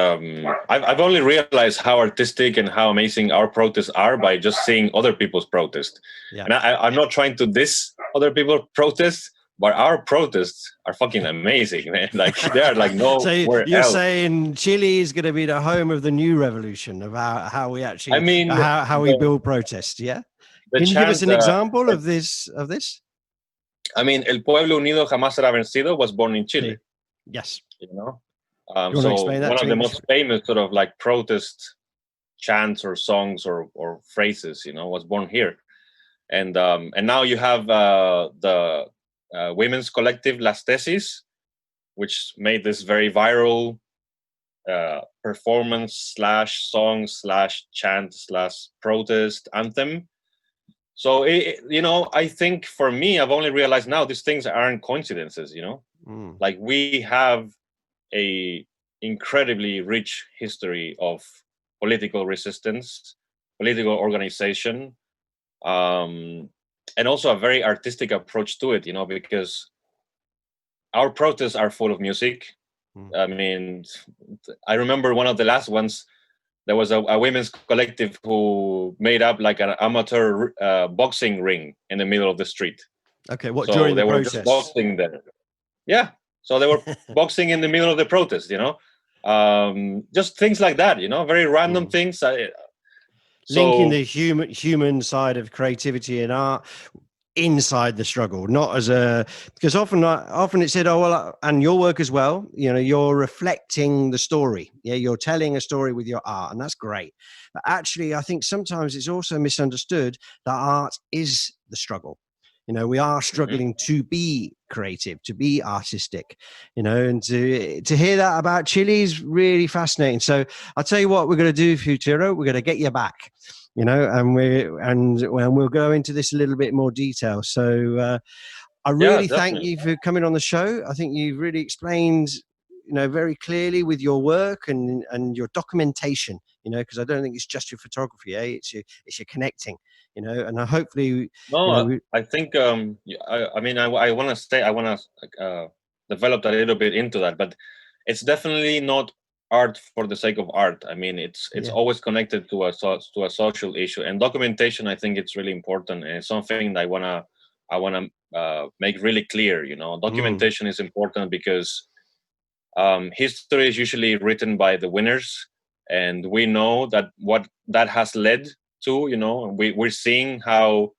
I've only realized how artistic and how amazing our protests are by just seeing other people's protests. Yeah. And I'm not trying to diss other people's protests, but our protests are fucking amazing, man. Like, they are like nowhere else. You're saying Chile is going to be the home of the new revolution of how we actually, how we build protests, yeah? Can you give us an example of this? I mean, El Pueblo Unido Jamás Será Vencido was born in Chile. Yes. You know? So one of the most famous sort of like protest chants or songs or phrases, you know, was born here. And now you have the women's collective Las Tesis, which made this very viral performance / song / chant / protest anthem. So, you know, I think for me, I've only realized now these things aren't coincidences, you know. Like, we have a incredibly rich history of political resistance, political organization, and also a very artistic approach to it, because our protests are full of music. I mean, I remember one of the last ones, there was a women's collective who made up like an amateur boxing ring in the middle of the street. Okay, what, So during they the were protest? just boxing there. Yeah, so they were boxing in the middle of the protest, just things like that, very random things. Linking the human side of creativity and art inside the struggle, not as because often it's said, oh well, and your work as well, you're reflecting the story. Yeah, you're telling a story with your art, and that's great. But actually, I think sometimes it's also misunderstood that art is the struggle. We are struggling to be creative, to be artistic, and to hear that about Chile is really fascinating. So I'll tell you what we're going to do, Futuro. We're going to get you back, and we'll go into this a little bit more detail. So I really thank you for coming on the show. I think you've really explained, very clearly with your work and your documentation, because I don't think it's just your photography, it's your connecting, and I hopefully. I think I want to develop that a little bit into that, but it's definitely not art for the sake of art. I mean, it's always connected to a social issue, and documentation, I think it's really important, and it's something that I wanna make really clear. Documentation is important because history is usually written by the winners, and we know that what that has led to. We're seeing how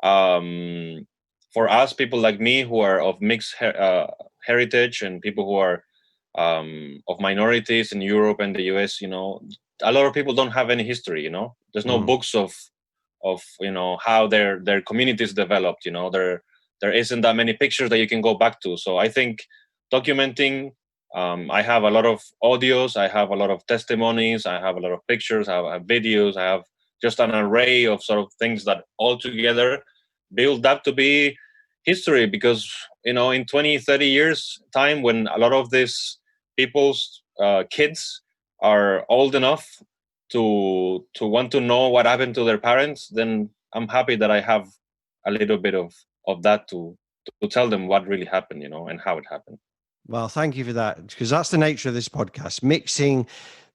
for us, people like me who are of mixed heritage, and people who are of minorities in Europe and the US, a lot of people don't have any history. There's no books of how their communities developed. There isn't that many pictures that you can go back to. So I think documenting. I have a lot of audios, I have a lot of testimonies, I have a lot of pictures, I have videos, I have just an array of sort of things that all together build up to be history. Because, in 20, 30 years time, when a lot of these people's kids are old enough to want to know what happened to their parents, then I'm happy that I have a little bit of that to tell them what really happened, and how it happened. Well, thank you for that, because that's the nature of this podcast, mixing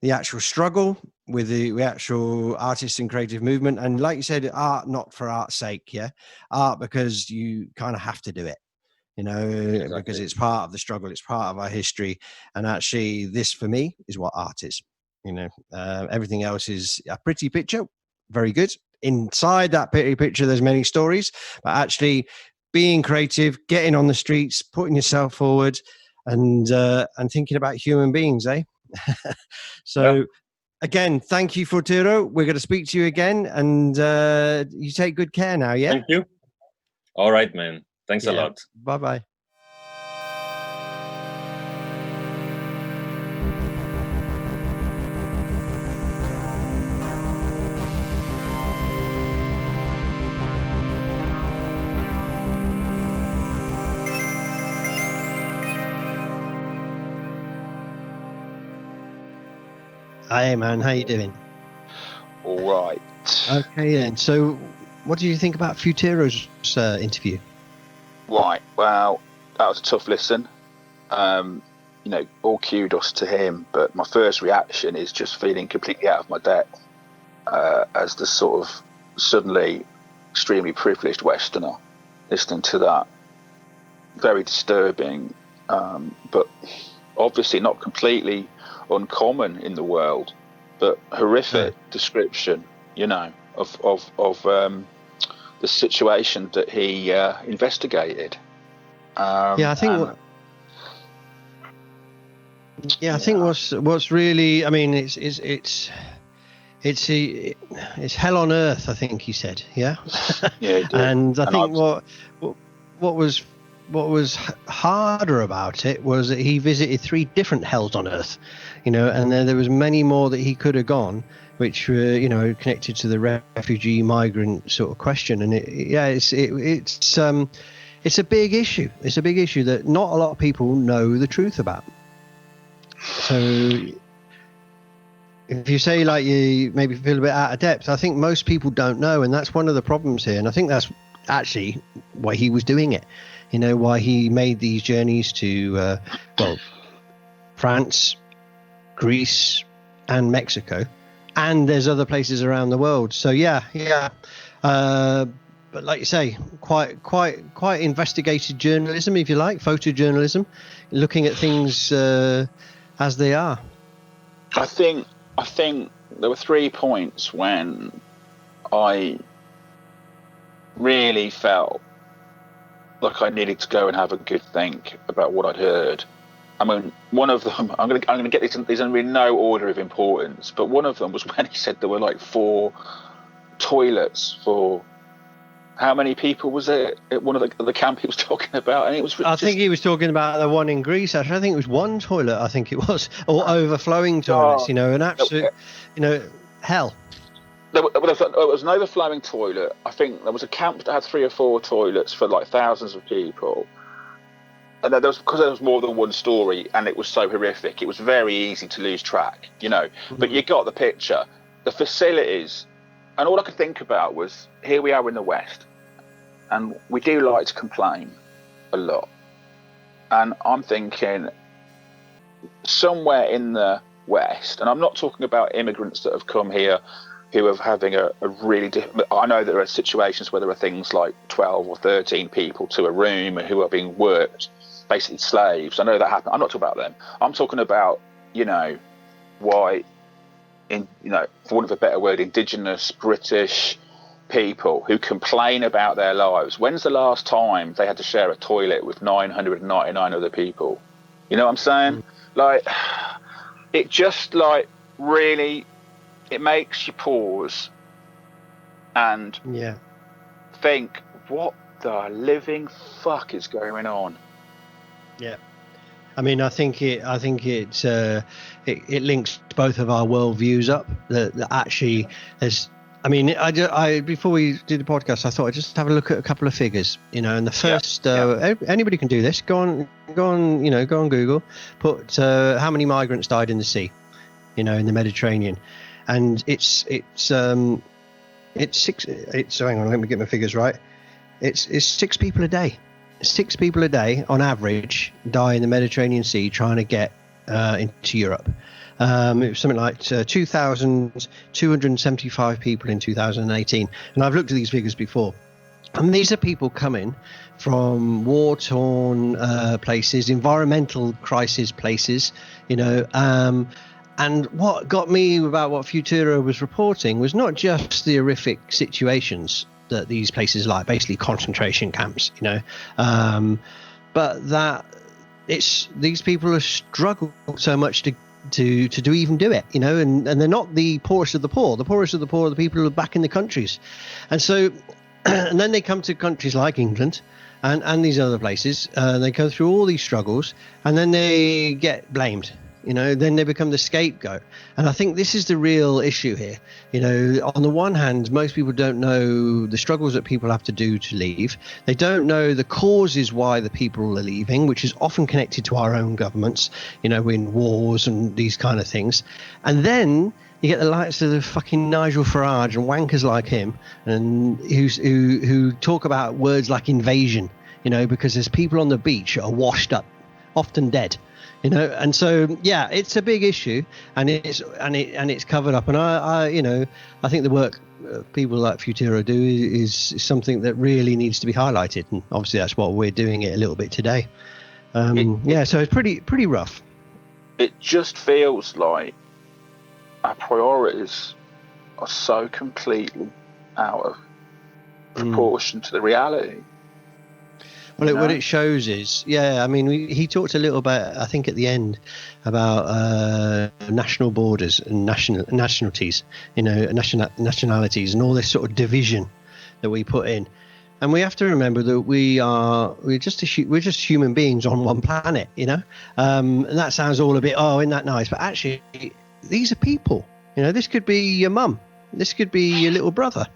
the actual struggle with the actual artist and creative movement. And like you said, art not for art's sake, art because you kind of have to do it, exactly. Because it's part of the struggle, it's part of our history. And actually this for me is what art is. Everything else is a pretty picture, very good. Inside that pretty picture, there's many stories, but actually being creative, getting on the streets, putting yourself forward, and thinking about human beings, So again, thank you, Futuro. We're going to speak to you again, and you take good care now. Thank you. All right, man. Thanks a lot. Bye-bye. Hi, man. How you doing? All right. Okay, then. So what do you think about Futuro's interview? Right. Well, that was a tough listen. All kudos to him, but my first reaction is just feeling completely out of my depth as the sort of suddenly extremely privileged Westerner listening to that. Very disturbing, but obviously not completely uncommon in the world, but horrific description, of the situation that he investigated. I think what's really, I mean, it's hell on earth, I think he said, yeah. Yeah, and I think what was harder about it was that he visited 3 different hells on earth, and there was many more that he could have gone, which were connected to the refugee migrant sort of question. And it's a big issue. It's a big issue that not a lot of people know the truth about. So if you say like you maybe feel a bit out of depth, I think most people don't know, and that's one of the problems here. And I think that's actually why he was doing it. You know, why he made these journeys to France, Greece, and Mexico, and there's other places around the world. So yeah. But like you say, quite investigative journalism, if you like, photojournalism, looking at things as they are. I think there were 3 points when I really felt like I needed to go and have a good think about what I'd heard. I mean, one of them, I'm going to get these in no order of importance, but one of them was when he said there were like 4 toilets for how many people was it at one of the camp he was talking about? And it was. I think he was talking about the one in Greece. Actually, I think it was 1 toilet. I think it was, or overflowing toilets. You know, an absolute, hell. There was an overflowing toilet. I think there was a camp that had 3 or 4 toilets for like thousands of people. And because there was more than one story, and it was so horrific, it was very easy to lose track. But you got the picture. The facilities, and all I could think about was, here we are in the West. And we do like to complain a lot. And I'm thinking, somewhere in the West, and I'm not talking about immigrants that have come here who are having a really difficult... I know there are situations where there are things like 12 or 13 people to a room who are being worked, basically slaves. I know that happened. I'm not talking about them. I'm talking about, white, for want of a better word, indigenous British people who complain about their lives. When's the last time they had to share a toilet with 999 other people? You know what I'm saying? Like, it just really, it makes you pause and think, what the living fuck is going on? Yeah. I mean, I think it links both of our worldviews up. That actually there's. I mean, I before we did the podcast, I thought I'd just have a look at a couple of figures. And the first, anybody can do this. Go on, Google. Put how many migrants died in the sea, in the Mediterranean, and it's 6. Hang on, let me get my figures right. It's 6 people a day. 6 people a day on average die in the Mediterranean Sea trying to get into Europe. It was something like 2,275 people in 2018. And I've looked at these figures before. And these are people coming from war-torn places, environmental crisis places, and what got me about what Futuro was reporting was not just the horrific situations that these places like, basically concentration camps, but that these people have struggled so much to even do it, and they're not the poorest of the poor. The poorest of the poor are the people who are back in the countries. And so, and then they come to countries like England and these other places, they go through all these struggles, and then they get blamed. Then they become the scapegoat. And I think this is the real issue here. On the one hand, most people don't know the struggles that people have to do to leave. They don't know the causes why the people are leaving, which is often connected to our own governments, in wars and these kind of things. And then you get the likes of the fucking Nigel Farage and wankers like him, and who talk about words like invasion, because there's people on the beach that are washed up, often dead. And so it's a big issue, and it's covered up. And I think the work people like Futuro do is something that really needs to be highlighted, and obviously that's what we're doing it a little bit today. So it's pretty rough. It just feels like our priorities are so completely out of proportion to the reality. Well, what it shows is, he talked a little bit, I think, at the end about national borders and nationalities, nationalities, and all this sort of division that we put in. And we have to remember that we're just human beings on one planet, and that sounds all a bit, isn't that nice? But actually, these are people. This could be your mum, this could be your little brother,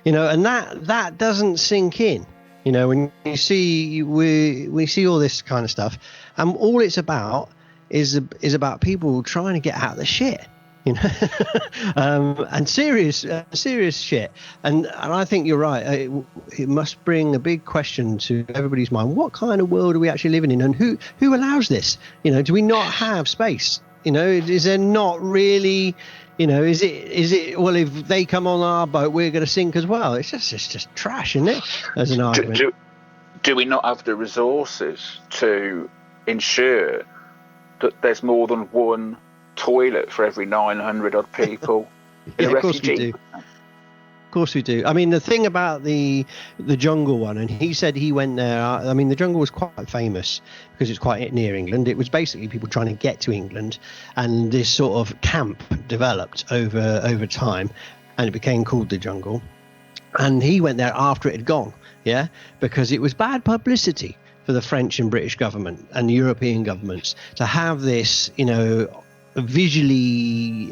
and that doesn't sink in. When you see we see all this kind of stuff, and all it's about is about people trying to get out of the shit, you know, and serious shit. And I think you're right. It must bring a big question to everybody's mind. What kind of world are we actually living in, and who allows this? You know, do we not have space? You know, is there not really? You know, is it? Well, if they come on our boat, we're going to sink as well. It's just trash, isn't it? As an argument. Do we not have the resources to ensure that there's more than one toilet for every 900 odd people in a refugee? Of course we do. I mean, the thing about the jungle one, and he said he went there. I mean, the jungle was quite famous because it's quite near England. It was basically people trying to get to England, and this sort of camp developed over time, and it became called the jungle. And he went there after it had gone, yeah, because it was bad publicity for the French and British government and the European governments to have this, you know, visually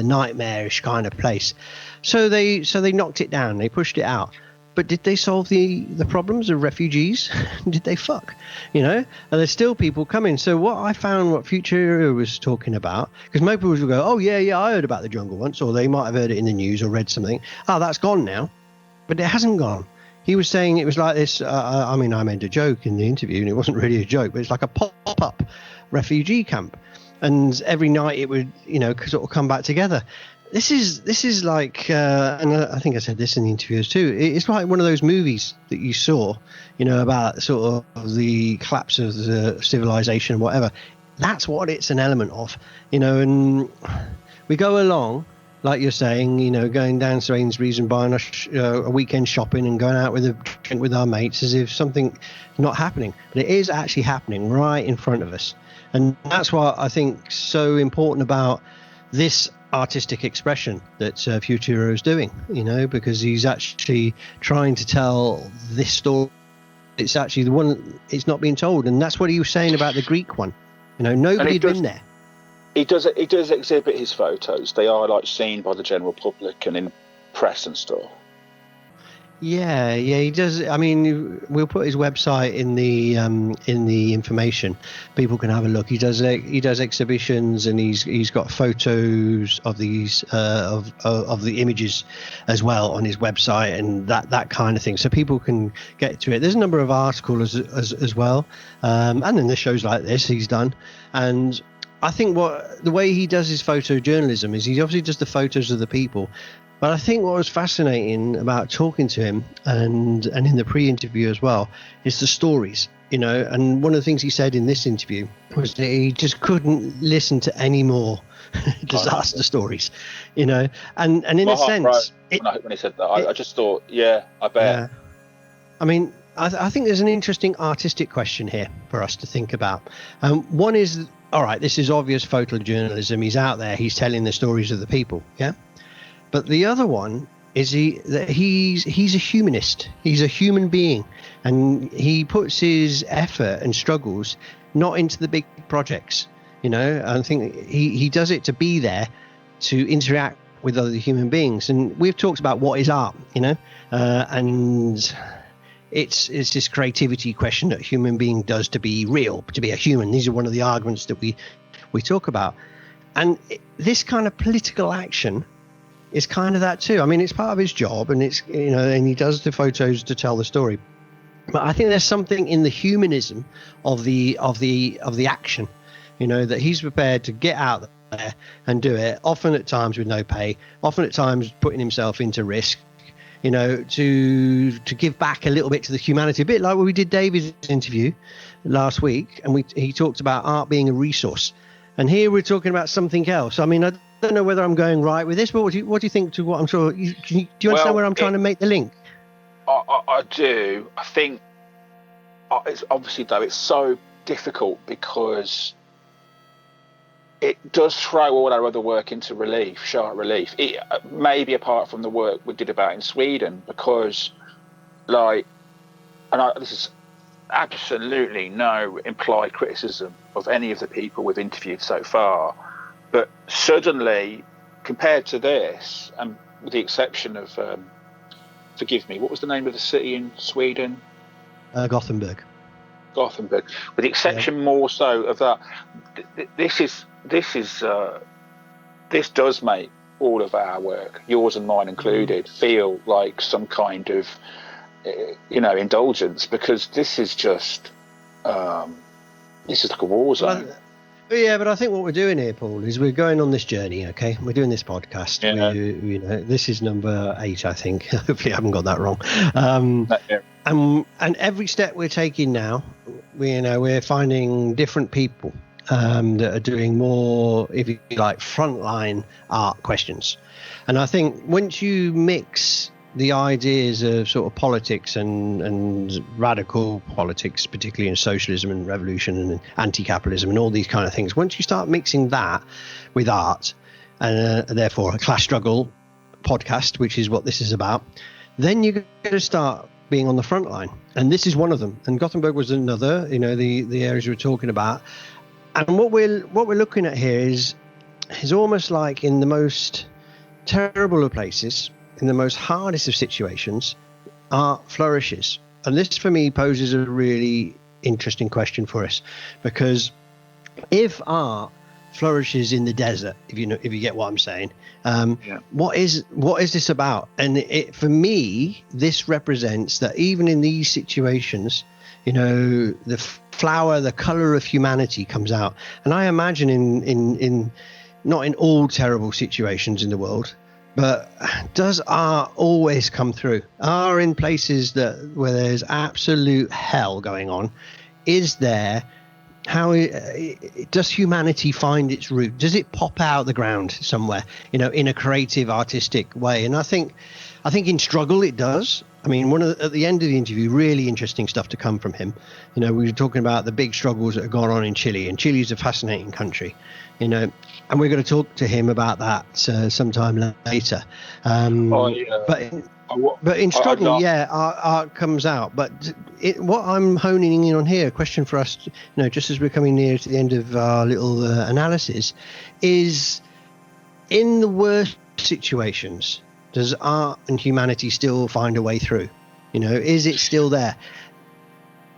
nightmarish kind of place. So they knocked it down. They pushed it out. But did they solve the problems of refugees? Did they fuck? You know? And there's still people coming. So what I found, what Futuro was talking about, because most people will go, oh, yeah, I heard about the jungle once, or they might have heard it in the news or read something. Oh, that's gone now. But it hasn't gone. He was saying it was like this. I mean, I made a joke in the interview, and it wasn't really a joke, but it's like a pop-up refugee camp. And every night it would, you know, sort of come back together. This is like, and I think I said this in the interviews too. It's like one of those movies that you saw, you know, about sort of the collapse of the civilization and whatever. That's what it's an element of, you know. And we go along, like you're saying, you know, going down to Sainsbury's and buying a weekend shopping and going out with a drink with our mates as if something not happening, but it is actually happening right in front of us. And that's what I think so important about this artistic expression that Futuro is doing, you know, because he's actually trying to tell this story. It's actually the one it's not being told, and that's what he was saying about the Greek one. You know, nobody had been there. He does exhibit his photos. They are like seen by the general public and in press and stuff. Yeah, he does. I mean, we'll put his website in the information. People can have a look. He does exhibitions, and he's got photos of these of the images as well on his website, and that kind of thing. So people can get to it. There's a number of articles as well, and then there's shows like this he's done. And I think the way he does his photojournalism is he obviously does the photos of the people. But I think what was fascinating about talking to him and in the pre-interview as well is the stories, you know. And one of the things he said in this interview was that he just couldn't listen to any more disaster stories, you know. And in a sense, when he said that, I just thought, yeah, I bet. Yeah. I mean, I think there's an interesting artistic question here for us to think about. One is, all right, this is obvious photojournalism. He's out there. He's telling the stories of the people, yeah. But the other one is he's a humanist. He's a human being, and he puts his effort and struggles not into the big projects. You know, I think he does it to be there, to interact with other human beings. And we've talked about what is art, you know, and it's this creativity question that a human being does to be real, to be a human. These are one of the arguments that we talk about, and this kind of political action is kind of that too. I mean, it's part of his job, and it's, you know, and he does the photos to tell the story. But I think there's something in the humanism of the action, you know, that he's prepared to get out there and do it, often at times with no pay, often at times putting himself into risk, you know, to give back a little bit to the humanity, a bit like when we did David's interview last week, and he talked about art being a resource. And here we're talking about something else. I mean, I don't know whether I'm going right with this, but what do you think to what I'm sure? Do you understand where I'm trying to make the link? I do. I think it's obviously, though, it's so difficult because it does throw all our other work into sharp relief. Maybe apart from the work we did about in Sweden, because, like, this is absolutely no implied criticism of any of the people we've interviewed so far, but suddenly, compared to this, and with the exception of, forgive me, what was the name of the city in Sweden? Gothenburg. Gothenburg, with the exception more so of that. This does make all of our work, yours and mine included, feel like some kind of indulgence, because this is just this is like a war zone. But I think what we're doing here, Paul, is we're going on this journey. Okay, we're doing this podcast. Yeah. This is number 8, I think. Hopefully, I haven't got that wrong. And every step we're taking now, we're finding different people that are doing more, if you like, frontline art questions. And I think once you mix the ideas of sort of politics and radical politics, particularly in socialism and revolution and anti-capitalism and all these kind of things, once you start mixing that with art, and therefore a class struggle podcast, which is what this is about, then you're going to start being on the front line. And this is one of them. And Gothenburg was another, the areas we're talking about. And what we're looking at here is almost like in the most terrible of places, in the most hardest of situations, art flourishes. And this, for me, poses a really interesting question for us, because if art flourishes in the desert, if you get what I'm saying, what is this about? And for me, this represents that even in these situations, the flower, the color of humanity comes out. And I imagine in not in all terrible situations in the world, but does art always come through? Are in places where there's absolute hell going on, is there? How does humanity find its root? Does it pop out the ground somewhere, in a creative, artistic way? And I think in struggle it does. I mean, at the end of the interview, really interesting stuff to come from him. We were talking about the big struggles that have gone on in Chile, and Chile is a fascinating country, and we're going to talk to him about that sometime later. But in struggle, art comes out. But what I'm honing in on here, a question for us, just as we're coming near to the end of our little analysis, is in the worst situations, does art and humanity still find a way through? Is it still there?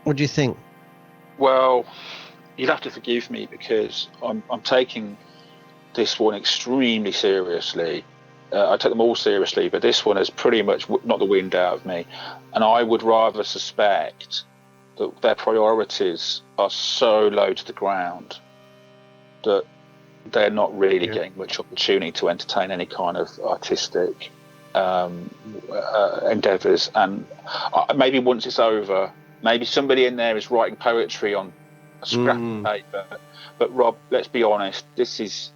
What do you think? Well, you'll have to forgive me, because I'm taking this one extremely seriously. I take them all seriously, but this one has pretty much knocked the wind out of me. And I would rather suspect that their priorities are so low to the ground that they're not really getting much opportunity to entertain any kind of artistic endeavours. And maybe once it's over, maybe somebody in there is writing poetry on a scrap of paper. But Rob, let's be honest, this is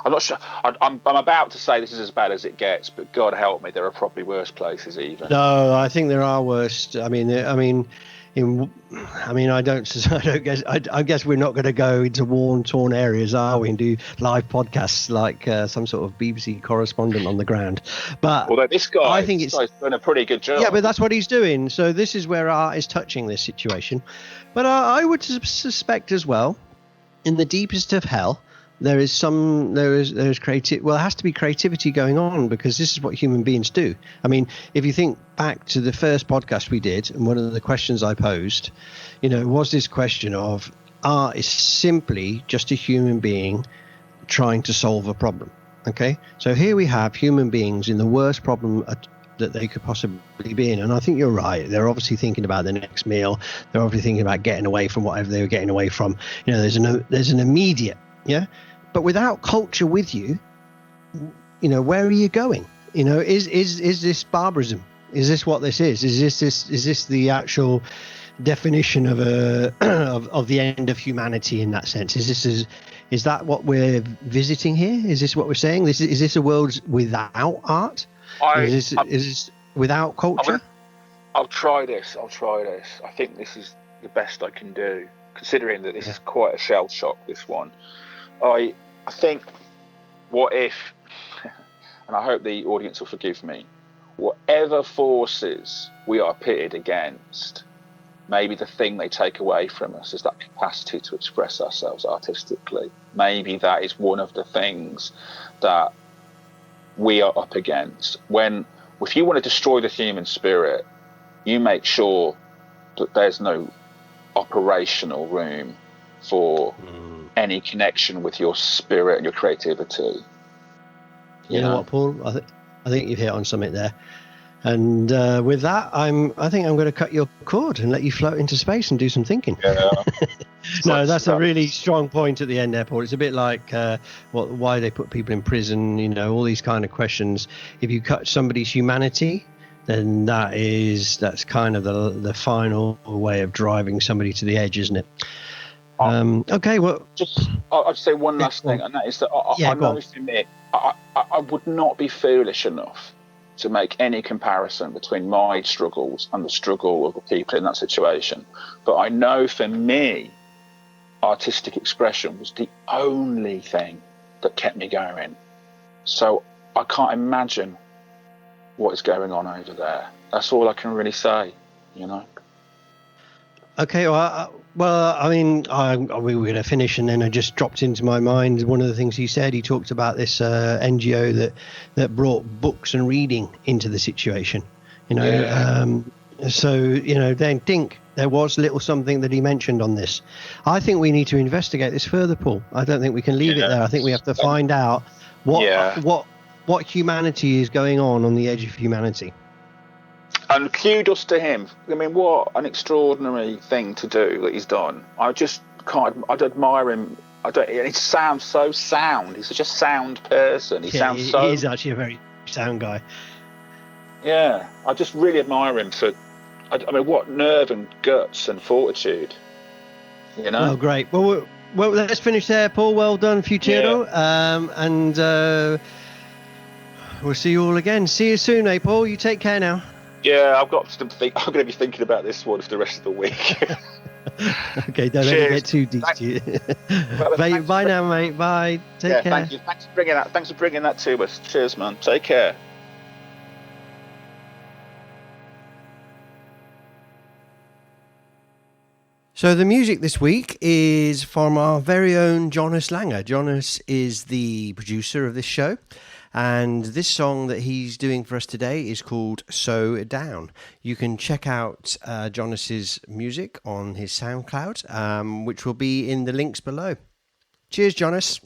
I'm not sure. I'm about to say this is as bad as it gets, but God help me, there are probably worse places even. No, I think there are worse. I guess we're not going to go into war-torn areas, are we, and do live podcasts like some sort of BBC correspondent on the ground. But although this guy's done a pretty good job. Yeah, but that's what he's doing. So this is where art is touching this situation. But I would suspect as well, in the deepest of hell, there is creative. Well, it has to be creativity going on, because this is what human beings do. I mean, if you think back to the first podcast we did, and one of the questions I posed, was this question of art is simply just a human being trying to solve a problem. Okay, so here we have human beings in the worst problem that they could possibly be in. And I think you're right. They're obviously thinking about the next meal. They're obviously thinking about getting away from whatever they were getting away from. There's an immediate. Yeah, but without culture with you, where are you going? Is this barbarism? Is this what this is? Is this the actual definition of of the end of humanity in that sense? Is that what we're visiting here? Is this what we're saying? Is this a world without art? Is this without culture? I'll try this. I think this is the best I can do, considering that this is quite a shell shock, this one. I think, what if, and I hope the audience will forgive me, whatever forces we are pitted against, maybe the thing they take away from us is that capacity to express ourselves artistically. Maybe that is one of the things that we are up against. If you want to destroy the human spirit, you make sure that there's no operational room for any connection with your spirit and your creativity. You know what, Paul? I think you've hit on something there. And with that, I think I'm going to cut your cord and let you float into space and do some thinking. Yeah. No, that's a really strong point at the end there, Paul. It's a bit like why they put people in prison, you know, all these kind of questions. If you cut somebody's humanity, then that's kind of the final way of driving somebody to the edge, isn't it? Okay, well, I'll just say one last thing, and that is that I know for me, I would not be foolish enough to make any comparison between my struggles and the struggle of the people in that situation. But I know for me, artistic expression was the only thing that kept me going. So I can't imagine what is going on over there. That's all I can really say, you know. Okay, well, I mean, we were going to finish, and then it just dropped into my mind one of the things he said. He talked about this NGO that brought books and reading into the situation, you know. Yeah. So, you know, then think there was little something that he mentioned on this. I think we need to investigate this further, Paul. I don't think we can leave it there. I think we have to find out what humanity is going on the edge of humanity. And kudos to him. I mean, what an extraordinary thing to do that he's done. I'd admire him. He sounds so sound. He's such a sound person. He is actually a very sound guy. Yeah, I just really admire him for, I mean, what nerve and guts and fortitude, you know? Oh, great. Well, let's finish there, Paul. Well done, Futuro. Yeah. And we'll see you all again. See you soon, Paul. You take care now. Yeah, I'm going to be thinking about this one for the rest of the week. Okay, don't let it get too deep to you. Bye now, mate. Bye. Take care. Thank you. Thanks for bringing that to us. Cheers, man. Take care. So the music this week is from our very own Jonas Langer. Jonas is the producer of this show. And this song that he's doing for us today is called So Down. You can check out Jonas's music on his Soundcloud, which will be in the links below. Cheers, Jonas.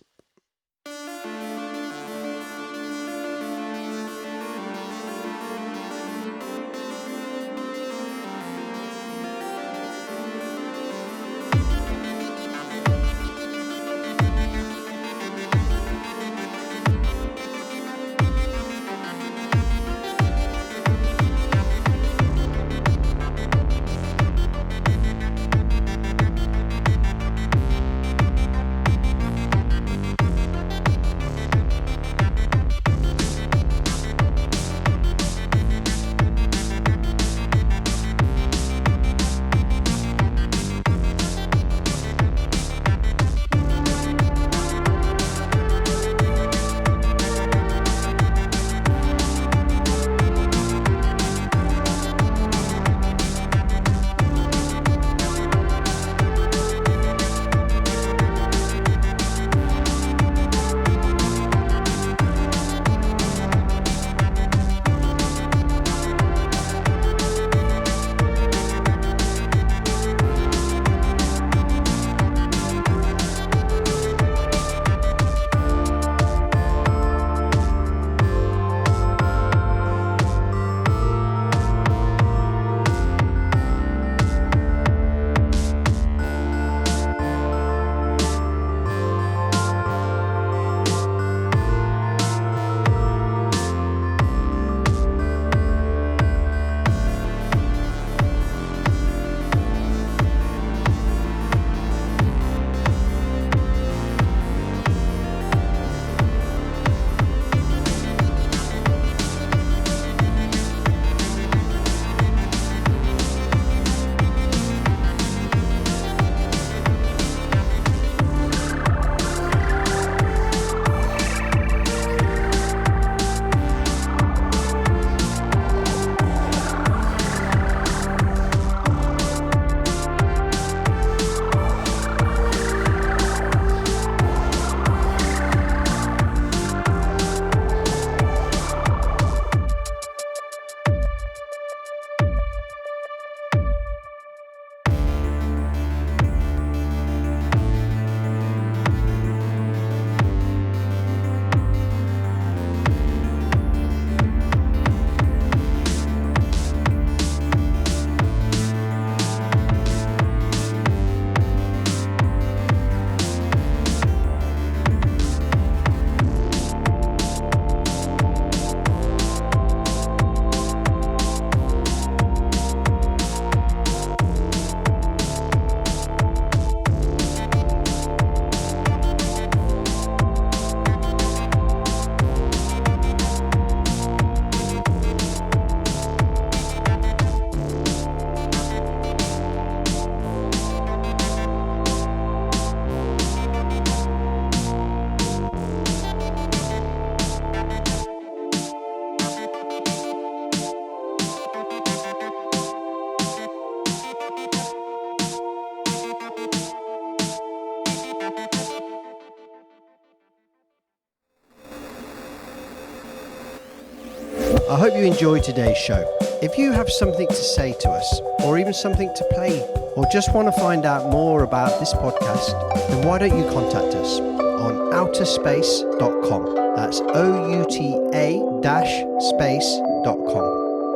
I hope you enjoyed today's show. If you have something to say to us, or even something to play, or just want to find out more about this podcast, then why don't you contact us on outa-space.com. That's outa-space.com.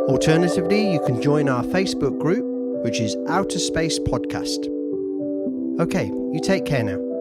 Alternatively, you can join our Facebook group, which is Outa-space Podcast. Okay, you take care now.